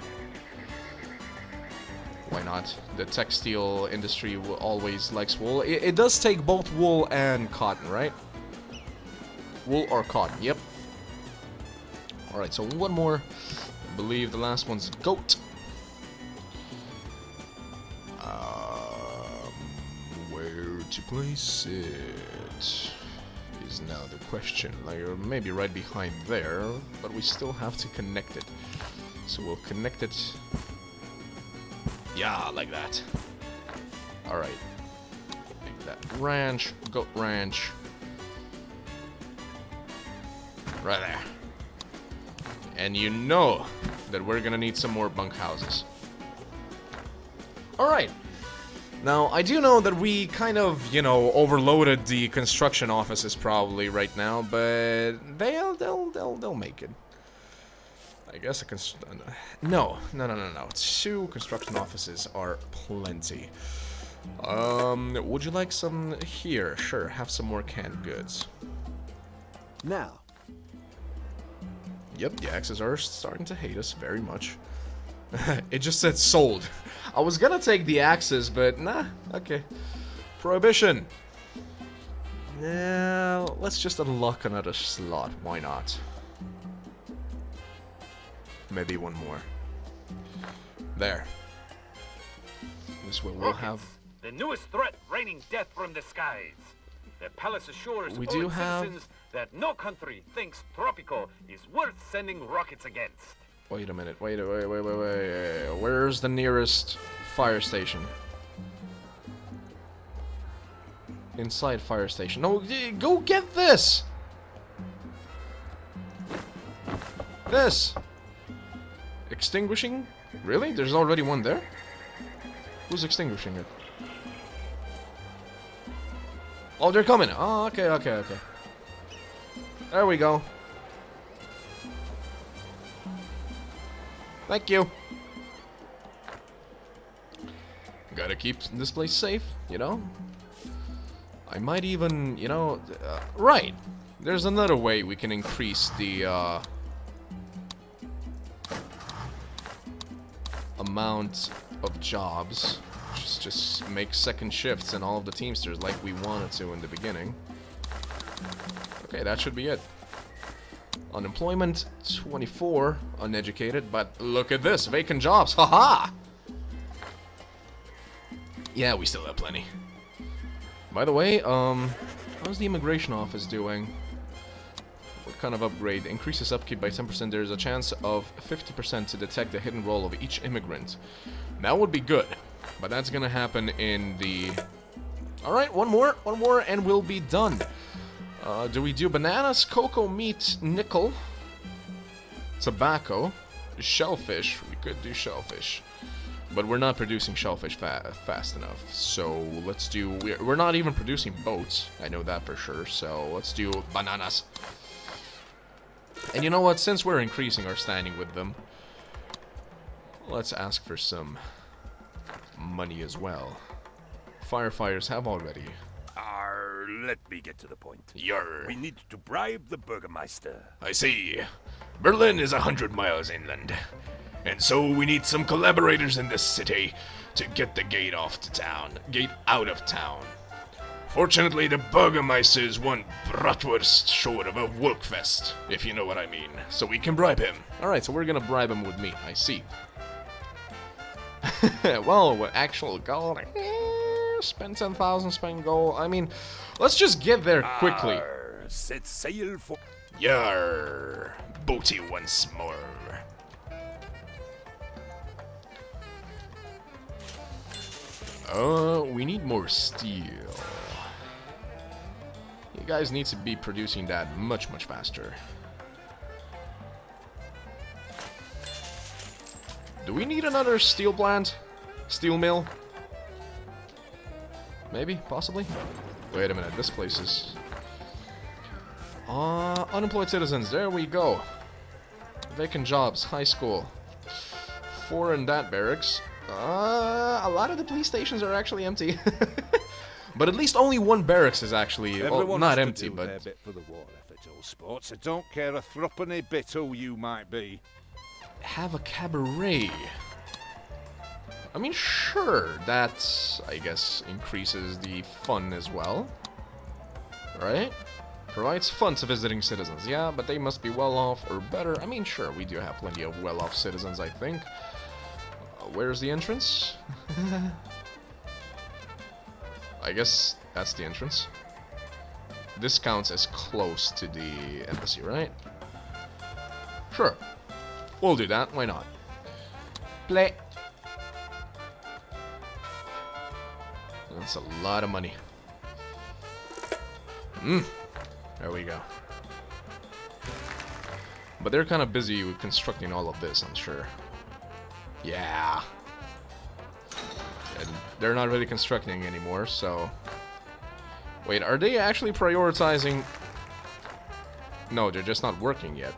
Why not? The textile industry always likes wool. It does take both wool and cotton, right? Wool or cotton, yep. Alright, so one more. I believe the last one's goat. Where to place it is now the question. Like, maybe right behind there, but we still have to connect it. So we'll connect it. Yeah, like that. Alright. Make that ranch, goat ranch. Right there. And you know that we're gonna need some more bunkhouses. Alright. Now, I do know that we kind of, you know, overloaded the construction offices probably right now, but they'll make it. I guess no. 2 construction offices are plenty. Would you like some here? Sure, have some more canned goods. Now. Yep, the axes are starting to hate us very much. It just said sold. I was gonna take the axes, but nah, okay. Prohibition. Yeah, let's just unlock another slot. Why not? Maybe one more. There. This way we'll have... The newest threat raining death from the skies. The palace assures We all do its have... citizens that no country thinks Tropico is worth sending rockets against. Wait a minute. Wait. Where's the nearest fire station? Inside fire station. No, go get this! This! Extinguishing? Really? There's already one there? Who's extinguishing it? Oh, they're coming. Oh, okay. There we go. Thank you. Gotta keep this place safe, you know? I might even, you know... right! There's another way we can increase the, amount of jobs. Just make second shifts in all of the Teamsters like we wanted to in the beginning. Okay, that should be it. Unemployment, 24. Uneducated, but look at this. Vacant jobs. Haha! Yeah, we still have plenty. By the way, how's the immigration office doing? What kind of upgrade? Increases upkeep by 10%. There's a chance of 50% to detect the hidden role of each immigrant. That would be good, but that's gonna happen in the Alright, one more, and we'll be done. Do we do bananas, cocoa, meat, nickel, tobacco, shellfish? We could do shellfish. But we're not producing shellfish fast enough. So let's do... We're not even producing boats. I know that for sure. So let's do bananas. And you know what? Since we're increasing our standing with them, let's ask for some money as well. Firefighters have already. Let me get to the point. Yarr. We need to bribe the Burgermeister. I see. Berlin is 100 miles inland. And so we need some collaborators in this city to get the gate out of town. Fortunately, the Burgermeister is one bratwurst short of a Wolkfest, if you know what I mean. So we can bribe him. Alright, so we're gonna bribe him with meat, I see. Well, with actual gold, spend 10,000, spend gold. I mean, let's just get there quickly. Set sail for... Yarr, booty once more. We need more steel. You guys need to be producing that much faster. Do we need another steel plant? Steel mill? Maybe? Possibly? Wait a minute, this place is... unemployed citizens, there we go. Vacant jobs, high school. 4 in that barracks. A lot of the police stations are actually empty. But at least only 1 barracks is actually, well, not empty, but... Their bit for the war effort, all sports. I don't care a threepenny bit who you might be. Have a cabaret. I mean, sure, that, I guess, increases the fun as well. Right? Provides fun to visiting citizens. Yeah, but they must be well off or better. I mean, sure, we do have plenty of well-off citizens, I think. Where's the entrance? I guess that's the entrance. This counts as close to the embassy, right? Sure. We'll do that. Why not? Play. That's a lot of money. There we go. But they're kind of busy with constructing all of this, I'm sure. Yeah. And they're not really constructing anymore, so... Wait, are they actually prioritizing... No, they're just not working yet.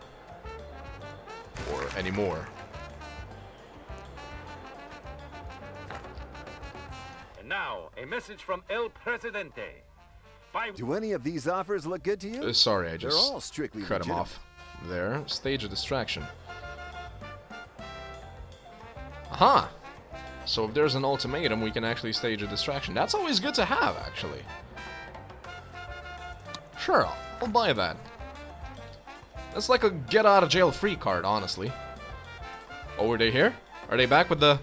Or anymore. And now, a message from El Presidente. Do any of these offers look good to you? Sorry, I They're just all strictly cut him legitimate. off. There. Stage a distraction. Aha! So if there's an ultimatum, we can actually stage a distraction. That's always good to have, actually. Sure, I'll buy that. That's like a get-out-of-jail-free card, honestly. Oh, are they here? Are they back with the...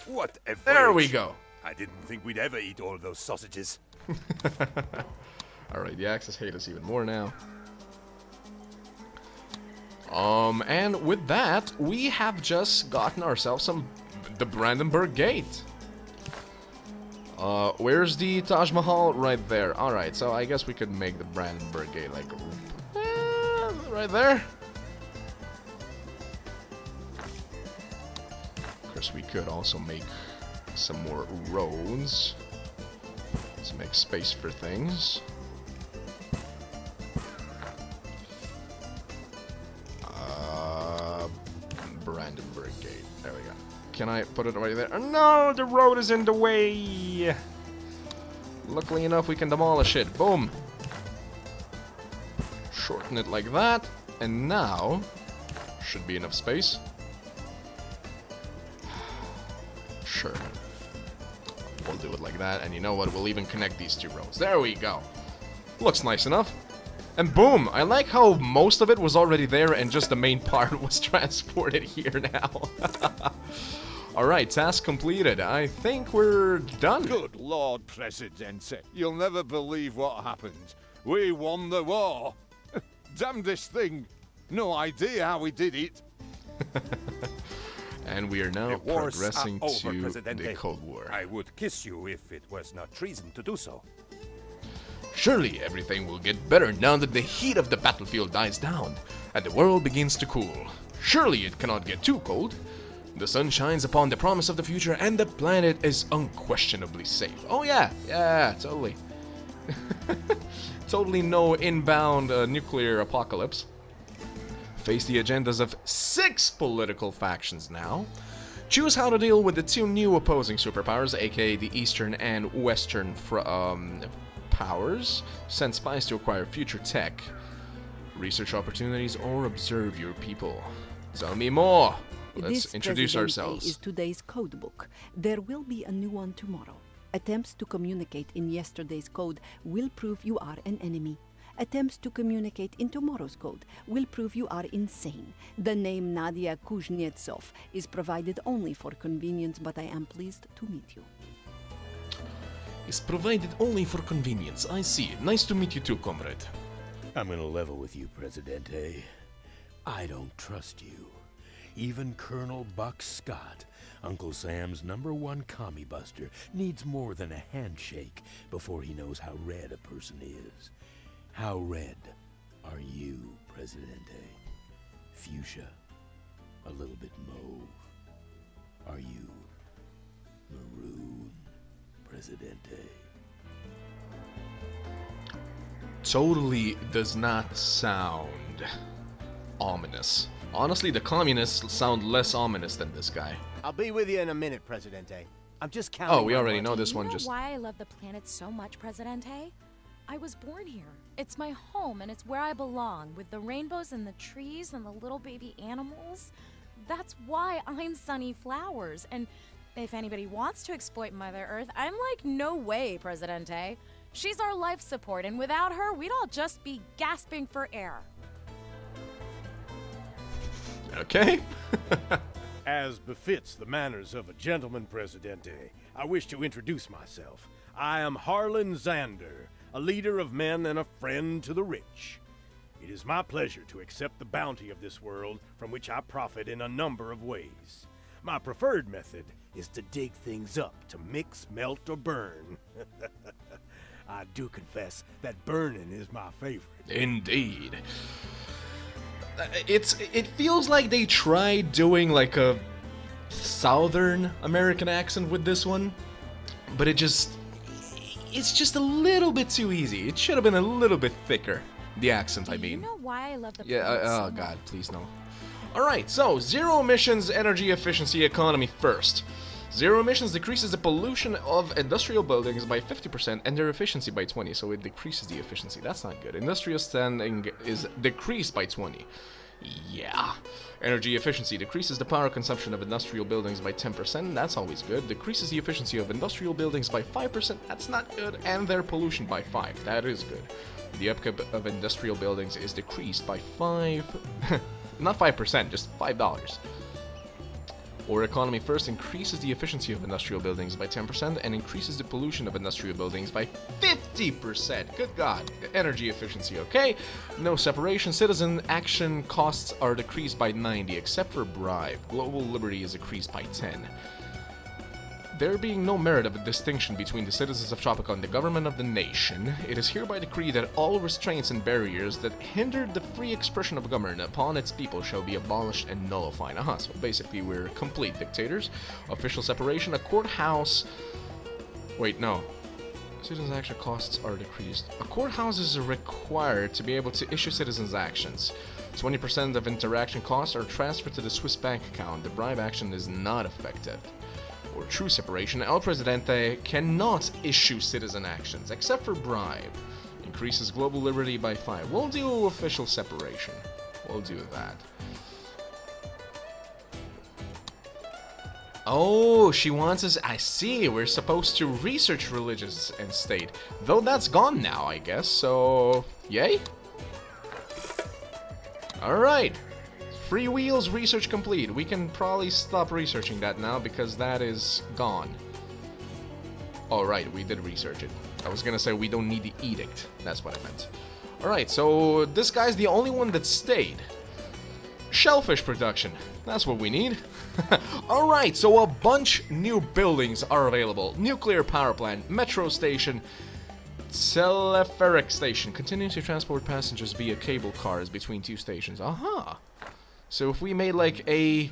What a There we voyage. go! I didn't think we'd ever eat all those sausages. Alright, the Axis hate us even more now. And with that, we have just gotten ourselves the Brandenburg Gate. Where's the Taj Mahal? Right there. Alright, so I guess we could make the Brandenburg Gate, like, right there. Of course, we could also make some more roads to make space for things. Brandenburg Gate. There we go. Can I put it right there? Oh, no, the road is in the way. Luckily enough, we can demolish it. Boom. Shorten it like that. And now, should be enough space. Sure. We'll do it like that. And you know what? We'll even connect these 2 roads. There we go. Looks nice enough. And boom! I like how most of it was already there and just the main part was transported here now. Alright, task completed. I think we're done. Good Lord, Presidente. You'll never believe what happened. We won the war. Damnedest thing. No idea how we did it. And we are now The wars progressing are over, to Presidente. the Cold War. I would kiss you if it was not treason to do so. Surely everything will get better now that the heat of the battlefield dies down and the world begins to cool. Surely it cannot get too cold. The sun shines upon the promise of the future and the planet is unquestionably safe. Oh yeah, totally. Totally no inbound nuclear apocalypse. Face the agendas of 6 political factions now. Choose how to deal with the 2 new opposing superpowers, aka the Eastern and Western powers. Send spies to acquire future tech, research opportunities, or observe your people. Tell me more. Let's This introduce Presidente ourselves. is today's code book. There will be a new one tomorrow. Attempts to communicate in yesterday's code will prove you are an enemy. Attempts to communicate in tomorrow's code will prove you are insane. The name Nadia Kuznetsov is provided only for convenience, but I am pleased to meet you. Is provided only for convenience. I see. Nice to meet you too, comrade. I'm gonna level with you, Presidente. I don't trust you. Even Colonel Buck Scott, Uncle Sam's #1 commie buster, needs more than a handshake before he knows how red a person is. How red are you, Presidente? Fuchsia? A little bit mauve? Are you maroon, Presidente? Totally does not sound ominous. Honestly, the communists sound less ominous than this guy. I'll be with you in a minute, Presidente. I'm just counting. Oh, we on already one. know this You one. know Just why I love the planet so much, Presidente? I was born here. It's my home and it's where I belong, with the rainbows and the trees and the little baby animals. That's why I'm Sunny Flowers. And if anybody wants to exploit Mother Earth, I'm like, no way, Presidente. She's our life support, and without her, we'd all just be gasping for air. okay. As befits the manners of a gentleman, Presidente, I wish to introduce myself. I am Harlan Zander, a leader of men and a friend to the rich. It is my pleasure to accept the bounty of this world, from which I profit in a number of ways. My preferred method is to dig things up, to mix, melt, or burn. I do confess that burning is my favorite. Indeed. It feels like they tried doing like a Southern American accent with this one, but it's just a little bit too easy. It should have been a little bit thicker. The accent, I mean. You know why I love the Yeah, planet so oh much? god, please no. Alright, so zero emissions, energy efficiency, economy first. Zero emissions decreases the pollution of industrial buildings by 50% and their efficiency by 20, so it decreases the efficiency. That's not good. Industrial standing is decreased by 20. Yeah. Energy efficiency decreases the power consumption of industrial buildings by 10%. That's always good. Decreases the efficiency of industrial buildings by 5%. That's not good. And their pollution by 5. That is good. The upkeep of industrial buildings is decreased by 5... not 5%, just $5. Or economy first increases the efficiency of industrial buildings by 10% and increases the pollution of industrial buildings by 50%. Good God. Energy efficiency, okay? No separation. Citizen action costs are decreased by 90, except for bribe. Global liberty is decreased by 10. There being no merit of a distinction between the citizens of Tropico and the government of the nation, it is hereby decreed that all restraints and barriers that hindered the free expression of government upon its people shall be abolished and nullified. So basically we're complete dictators. Official separation, a courthouse... Wait, no. Citizens' action costs are decreased. A courthouse is required to be able to issue citizens' actions. 20% of interaction costs are transferred to the Swiss bank account. The bribe action is not effective. Or true separation, El Presidente cannot issue citizen actions, except for bribe. Increases global liberty by 5. We'll do official separation. We'll do that. Oh, she wants us... I see, we're supposed to research religions and state. Though that's gone now, I guess, so... Yay? Alright. Free wheels, research complete. We can probably stop researching that now because that is gone. Alright, we did research it. I was gonna say we don't need the edict. That's what I meant. Alright, so this guy's the only one that stayed. shellfish production. That's what we need. Alright, so a bunch new buildings are available. Nuclear power plant, metro station, telepheric station. Continuing to transport passengers via cable cars between two stations. Aha! So if we made like a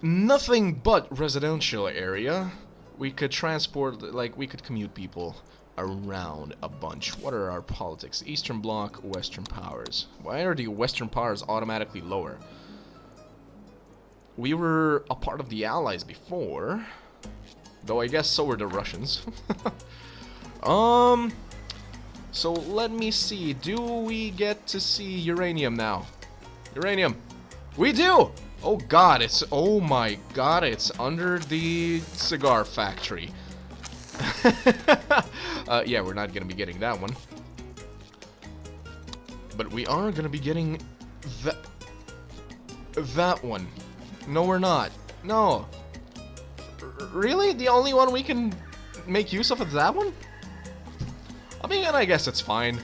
nothing but residential area, we could transport, like, we could commute people around a bunch. What are our politics? Eastern Bloc, Western powers. Why are the Western powers automatically lower? We were a part of the Allies before, though I guess so were the Russians. So let me see. Do we get to see uranium now? Uranium. We do! Oh god, oh my god, it's under the cigar factory. Yeah, we're not gonna be getting that one. But we are gonna be getting that one. No, we're not. No. Really? The only one we can make use of is that one? I mean, I guess it's fine.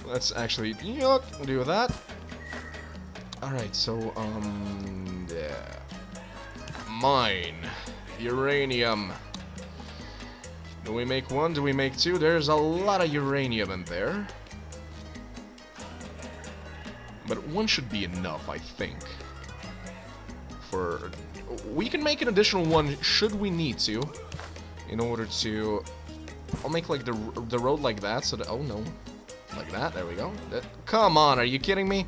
Let's actually do that. Alright, so, yeah. Mine. Uranium. Do we make one? Do we make two? There's a lot of uranium in there. But one should be enough, I think. We can make an additional one should we need to. In order to... I'll make like the road like that so that... Oh no. Like that, there we go. Come on, are you kidding me?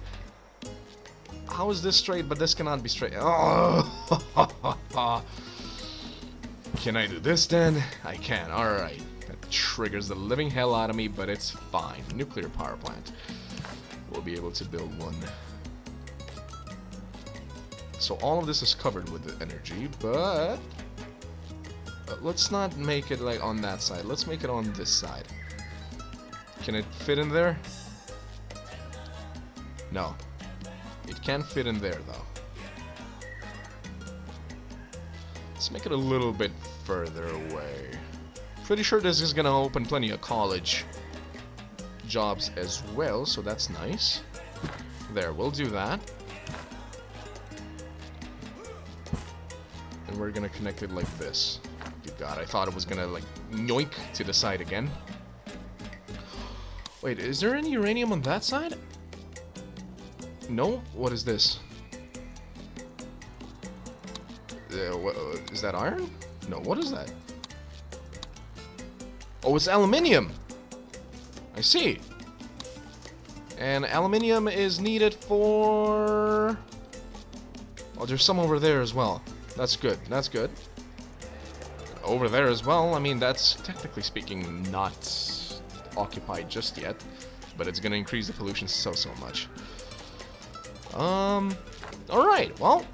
How is this straight, but this cannot be straight? Oh. Can I do this then? I can, alright. That triggers the living hell out of me, but it's fine. Nuclear power plant. We'll be able to build one. So all of this is covered with the energy, but... let's not make it like on that side. Let's make it on this side. Can it fit in there? No. It can't fit in there, though. Let's make it a little bit further away. Pretty sure this is gonna open plenty of college jobs as well, so that's nice. There, we'll do that. And we're gonna connect it like this. Good God, I thought it was gonna, like, yoink to the side again. Wait, is there any uranium on that side? No? What is this? Is that iron? No, what is that? Oh, it's aluminium! I see. And aluminium is needed for... Oh, there's some over there as well. That's good, that's good. Over there as well, I mean, that's technically speaking not occupied just yet. But it's gonna increase the pollution so much. Alright, well.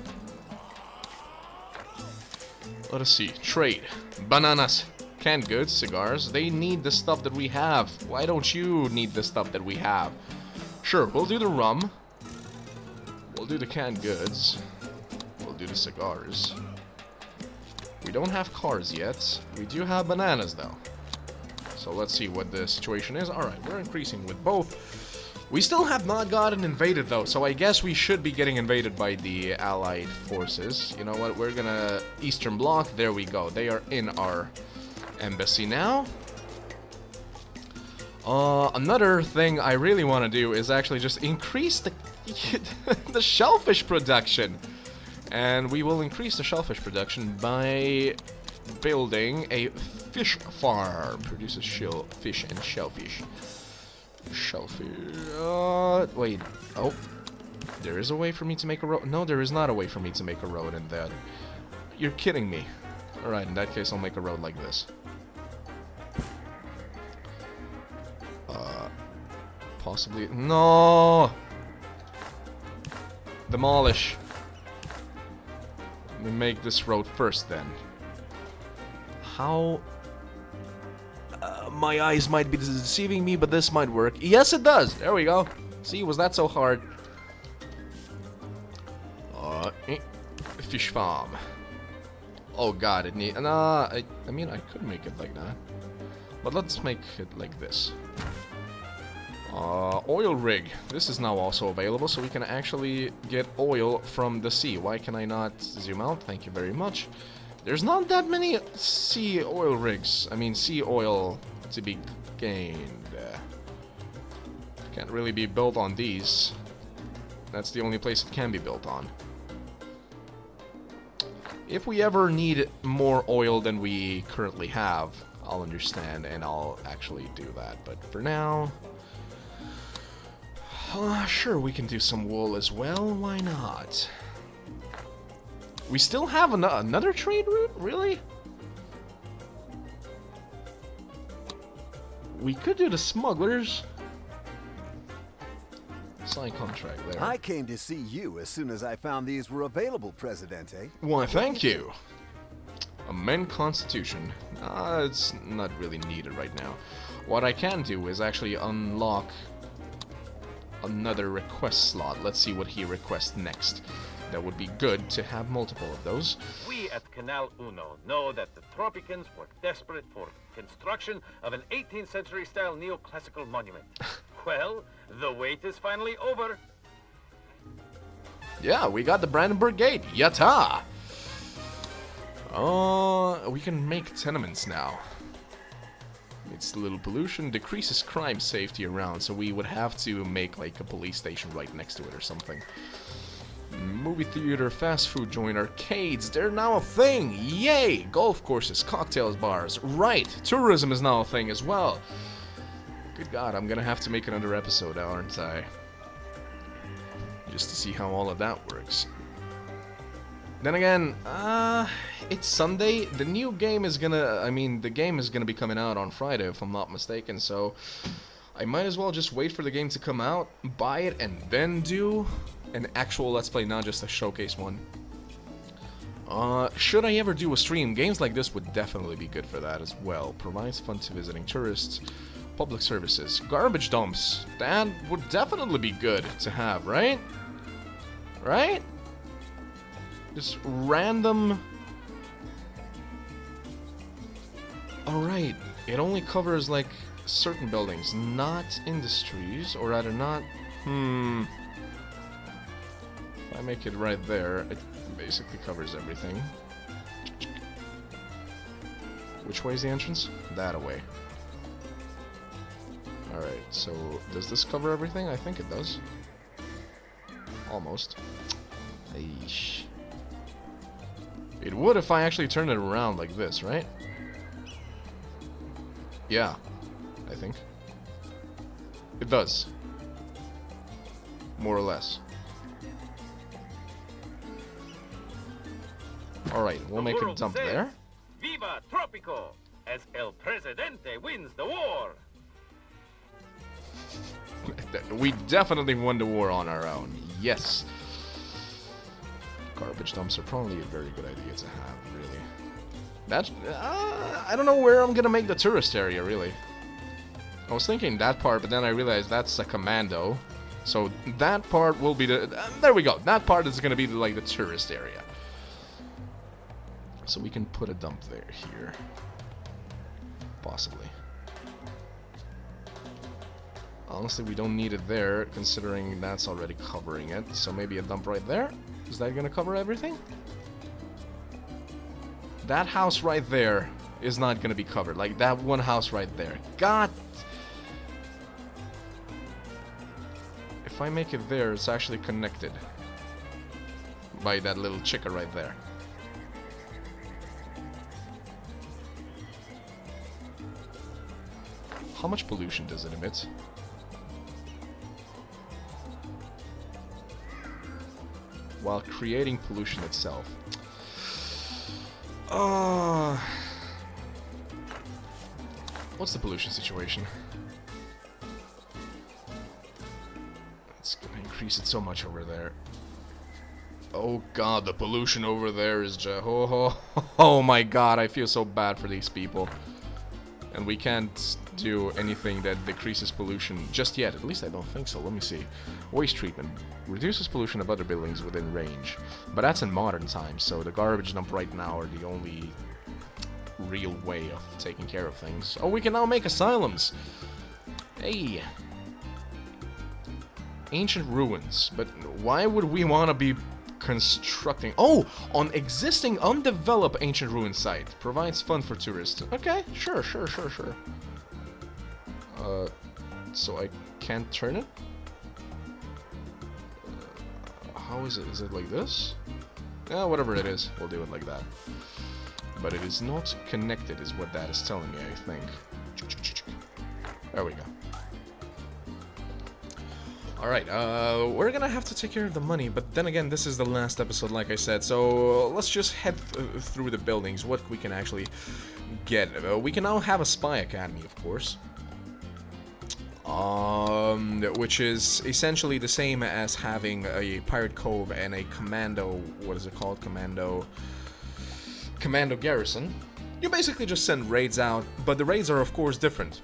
Let us see. Trade. Bananas. Canned goods, cigars. They need the stuff that we have. Why don't you need the stuff that we have? Sure, we'll do the rum. We'll do the canned goods. We'll do the cigars. We don't have cars yet. We do have bananas, though. So let's see what the situation is. Alright, we're increasing with both. We still have not gotten invaded, though, so I guess we should be getting invaded by the Allied forces. You know what? We're gonna... Eastern Bloc. There we go. They are in our embassy now. Another thing I really want to do is actually just increase the the shellfish production. And we will increase the shellfish production by building a fish farm. Produces fish and shellfish. Shellfish. Wait. Oh. There is a way for me to make a road. No, there is not a way for me to make a road in that. You're kidding me. Alright, in that case, I'll make a road like this. Possibly. No! Demolish. Let me make this road first then. How? My eyes might be deceiving me, but this might work. Yes, it does! There we go. See, was that so hard? Fish farm. Oh god, it need. Nah, I mean, I could make it like that. But let's make it like this. Oil rig. This is now also available, so we can actually get oil from the sea. Why can I not zoom out? Thank you very much. There's not that many sea oil rigs. I mean, sea oil to be gained. Can't really be built on these. That's the only place it can be built on. If we ever need more oil than we currently have, I'll understand and I'll actually do that. But for now... sure, we can do some wool as well. Why not? We still have another trade route? Really? We could do the smugglers. Sign contract there. I came to see you as soon as I found these were available, Presidente. Why, thank you. Amend Constitution. It's not really needed right now. What I can do is actually unlock another request slot. Let's see what he requests next. That would be good to have multiple of those. We at Canal Uno know that the Tropicans were desperate for construction of an 18th century style neoclassical monument. Well, the wait is finally over. Yeah, we got the Brandenburg Gate. Yatta! We can make tenements now. It's a little pollution, decreases crime safety around, so we would have to make like a police station right next to it or something. Movie theater, fast food joint, arcades, they're now a thing! Yay! Golf courses, cocktails, bars, right! Tourism is now a thing as well. Good God, I'm gonna have to make another episode, aren't I? Just to see how all of that works. Then again, it's Sunday. The new game is gonna, the game is gonna be coming out on Friday if I'm not mistaken, so I might as well just wait for the game to come out, buy it, and then do an actual Let's Play, not just a showcase one. Should I ever do a stream, games like this would definitely be good for that as well. Provides fun to visiting tourists. Public services. Garbage dumps. That would definitely be good to have, right? Right? Just random... Alright, it only covers, like, certain buildings, not industries, or rather not... If I make it right there, it basically covers everything. Which way is the entrance? That away. Alright, so does this cover everything? I think it does. Almost. Eesh. It would if I actually turn it around like this, right? Yeah, I think. It does. More or less. Alright, we'll make a dump there. Viva Tropico! As El Presidente wins the war! We definitely won the war on our own. Yes. Garbage dumps are probably a very good idea to have, really. That's... I don't know where I'm gonna make the tourist area, really. I was thinking that part, but then I realized that's a commando. So that part will be the... there we go. That part is gonna be like the tourist area. So we can put a dump there, here. Possibly. Honestly, we don't need it there, considering that's already covering it. So maybe a dump right there? Is that gonna cover everything? That house right there is not gonna be covered. Like, that one house right there. God! If I make it there, it's actually connected. By that little chica right there. How much pollution does it emit? While creating pollution itself. What's the pollution situation? It's gonna increase it so much over there. Oh god, the pollution over there is just... oh my god, I feel so bad for these people. And we can't do anything that decreases pollution just yet. At least I don't think so. Let me see. Waste treatment. Reduces pollution of other buildings within range. But that's in modern times, so the garbage dump right now are the only real way of taking care of things. Oh, we can now make asylums! Hey! ancient ruins. But why would we want to be constructing... Oh! On existing undeveloped ancient ruin site. Provides fun for tourists. Okay, sure. So I can't turn it? How is it? Is it like this? Yeah, whatever it is, we'll do it like that. But it is not connected, is what that is telling me, I think. There we go. Alright, we're gonna have to take care of the money, but then again, this is the last episode, like I said, so let's just head through the buildings, what we can actually get. We can now have a spy academy, of course. Which is essentially the same as having a pirate cove and a commando, what is it called? Commando garrison. You basically just send raids out, but the raids are of course different.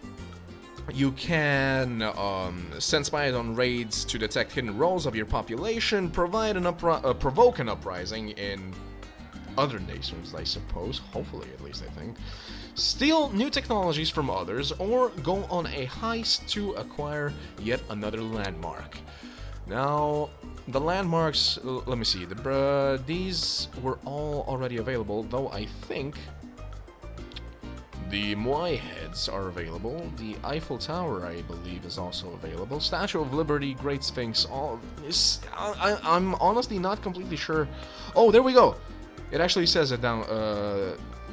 You can send spies on raids to detect hidden roles of your population, provoke an uprising in other nations, I suppose, hopefully at least I think. Steal new technologies from others, or go on a heist to acquire yet another landmark. Now, the landmarks, let me see, these were all already available, though I think the Moai heads are available. The Eiffel Tower, I believe, is also available. Statue of Liberty, Great Sphinx, I'm honestly not completely sure. Oh, there we go! It actually says it down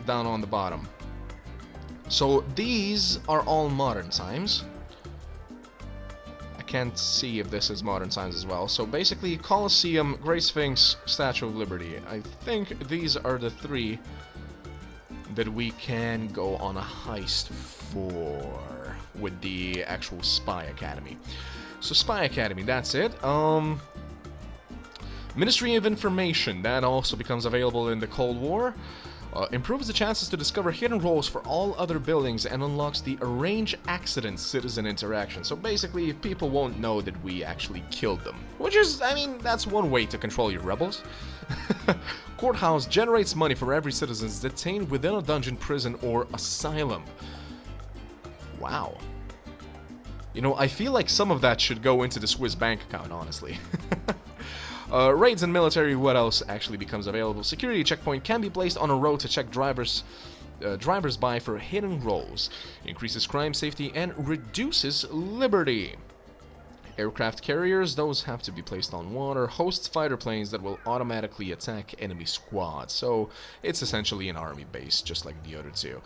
on the bottom. So these are all modern times. I can't see if this is modern times as well. So basically, Colosseum, Great Sphinx, Statue of Liberty. I think these are the three that we can go on a heist for with the actual Spy Academy. So Spy Academy, that's it. Ministry of Information, that also becomes available in the Cold War. Improves the chances to discover hidden roles for all other buildings and unlocks the Arrange Accident Citizen Interaction. So basically, people won't know that we actually killed them. Which is, I mean, that's one way to control your rebels. Courthouse generates money for every citizen detained within a dungeon, prison, or asylum. Wow. You know, I feel like some of that should go into the Swiss bank account, honestly. Raids and military, what else actually becomes available? Security checkpoint can be placed on a road to check drivers by for hidden roles. Increases crime safety and reduces liberty. Aircraft carriers, those have to be placed on water. Hosts fighter planes that will automatically attack enemy squads. So it's essentially an army base, just like the other two.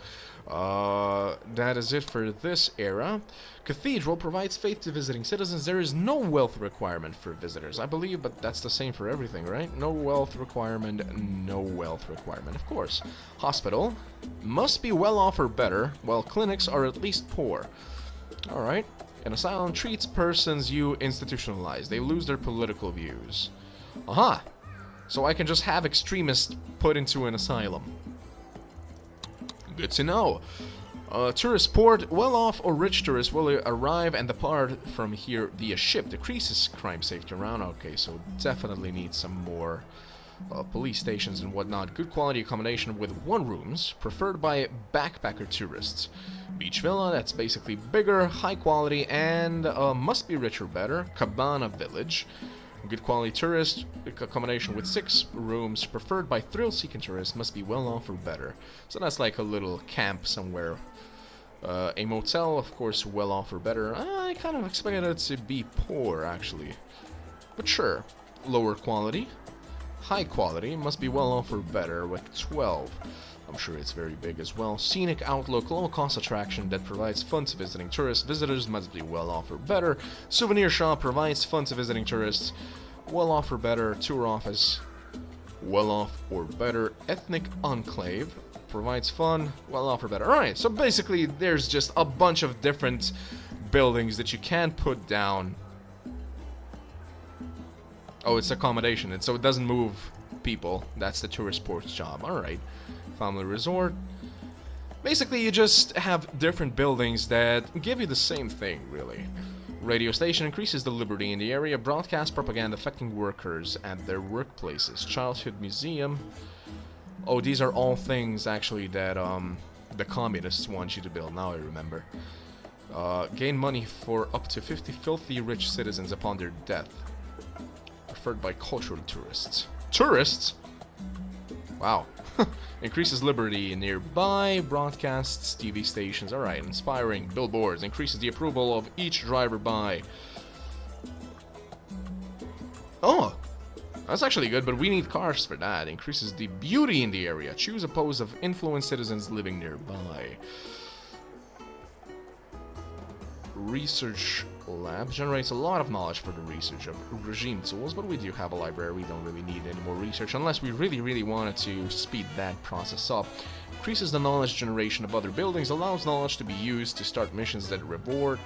That is it for this era. Cathedral provides faith to visiting citizens. There is no wealth requirement for visitors, I believe, but that's the same for everything, right? No wealth requirement, no wealth requirement, of course. Hospital must be well off or better, while clinics are at least poor. Alright. An asylum treats persons you institutionalize. They lose their political views. Aha! So I can just have extremists put into an asylum. Good to know. Tourist port, well-off or rich tourists will arrive and depart from here via ship. Decreases crime safety around. Okay, so definitely need some more police stations and whatnot. Good quality accommodation with one rooms, preferred by backpacker tourists. Beach villa, that's basically bigger, high quality, and must be rich or better. Cabana village. Good quality tourist accommodation with 6 rooms, preferred by thrill-seeking tourists, must be well off or better. So that's like a little camp somewhere. A motel, of course, well off or better. I kind of expected it to be poor, actually. But sure. Lower quality. High quality, must be well off or better with 12. I'm sure it's very big as well. Scenic outlook, low-cost attraction that provides fun to visiting tourists. Visitors must be well off or better. Souvenir shop provides fun to visiting tourists. Well off or better. Tour office, well off or better. Ethnic enclave provides fun, well off or better. Alright, so basically there's just a bunch of different buildings that you can put down. Oh, it's accommodation, and so it doesn't move people. That's the tourist port's job. Alright. Family resort. Basically, you just have different buildings that give you the same thing, really. Radio station increases the liberty in the area. Broadcast propaganda affecting workers at their workplaces. Childhood museum. Oh, these are all things, actually, that the communists want you to build. Now I remember. Gain money for up to 50 filthy rich citizens upon their death. Preferred by cultural tourists. Tourists? Wow. Increases liberty nearby, broadcasts, TV stations. Alright, inspiring billboards. Increases the approval of each driver by... Oh! That's actually good, but we need cars for that. Increases the beauty in the area. Choose a pose of influenced citizens living nearby. Research lab generates a lot of knowledge for the research of regime tools, but we do have a library. We don't really need any more research unless we really wanted to speed that process up. Increases the knowledge generation of other buildings, allows knowledge to be used to start missions that reward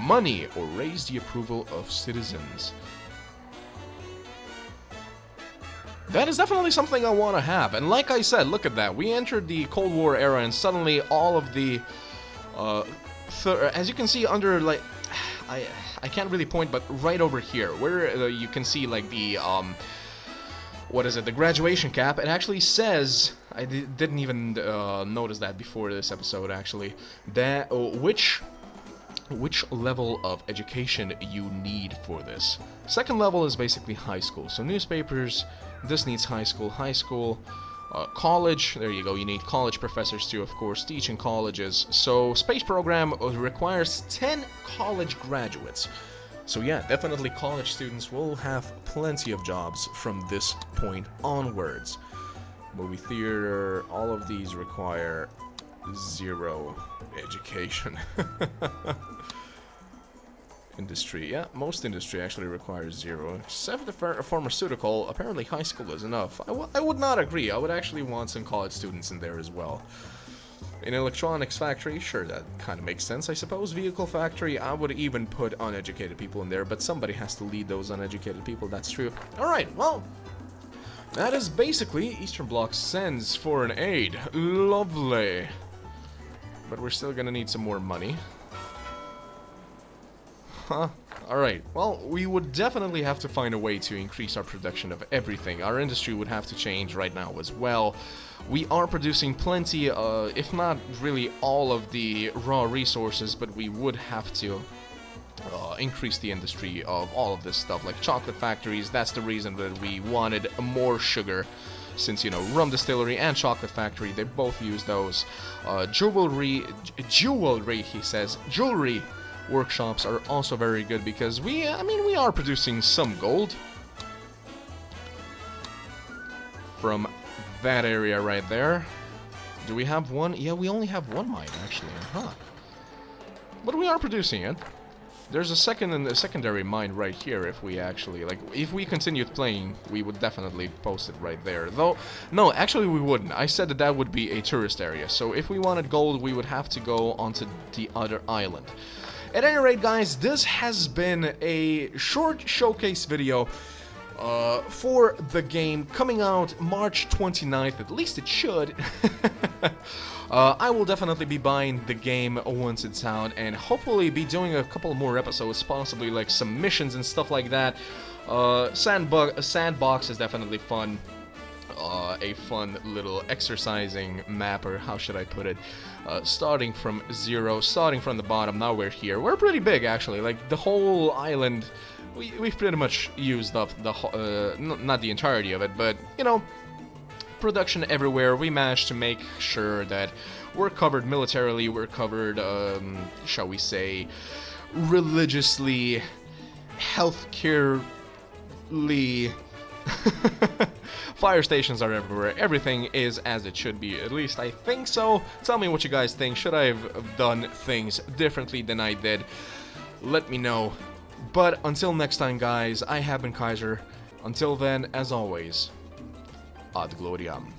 money or raise the approval of citizens. That is definitely something I want to have, and like I said, look at that. We entered the Cold War era and suddenly all of the as you can see under, like, I can't really point, but right over here, where you can see, like, the, what is it, the graduation cap, it actually says, I didn't even notice that before this episode, actually, that, which level of education you need for this. Second level is basically high school, so newspapers, this needs high school, college, there you go, you need college professors too, of course, teaching colleges. So space program requires 10 college graduates. So yeah, definitely college students will have plenty of jobs from this point onwards. Movie theater, all of these require 0 education. Industry, yeah, most industry actually requires 0, except the pharmaceutical. Apparently high school is enough. I would not agree. I would actually want some college students in there as well. In electronics factory, sure, that kind of makes sense, I suppose. Vehicle factory, I would even put uneducated people in there, but somebody has to lead those uneducated people, that's true. Alright, well, that is basically Eastern Bloc sends foreign aid. Lovely. But we're still gonna need some more money. Huh? Alright, well, we would definitely have to find a way to increase our production of everything. Our industry would have to change right now as well. We are producing plenty, if not really all of the raw resources, but we would have to increase the industry of all of this stuff, like chocolate factories. That's the reason that we wanted more sugar, since, you know, rum distillery and chocolate factory, they both use those. Jewelry, he says, jewelry workshops are also very good because we are producing some gold from that area right there. Do we have one? Yeah, we only have one mine actually, huh? But we are producing it. There's a secondary mine right here. If we actually, like, if we continued playing, we would definitely post it right there. Though, no, actually we wouldn't. I said that that would be a tourist area. So if we wanted gold, we would have to go onto the other island. At any rate, guys, this has been a short showcase video for the game, coming out March 29th, at least it should. I will definitely be buying the game once it's out, and hopefully be doing a couple more episodes, possibly like some missions and stuff like that. Sandbox is definitely fun. A fun little exercising map, or how should I put it, starting from 0, starting from the bottom. Now we're here. We're pretty big actually, like the whole island, we've pretty much used up the not the entirety of it, but you know, production everywhere. We managed to make sure that we're covered militarily, we're covered, shall we say, religiously, healthcare-ly. Fire stations are everywhere. Everything is as it should be. At least I think so. Tell me what you guys think. Should I have done things differently than I did? Let me know. But until next time, guys, I have been Kaiser. Until then, as always, ad gloriam.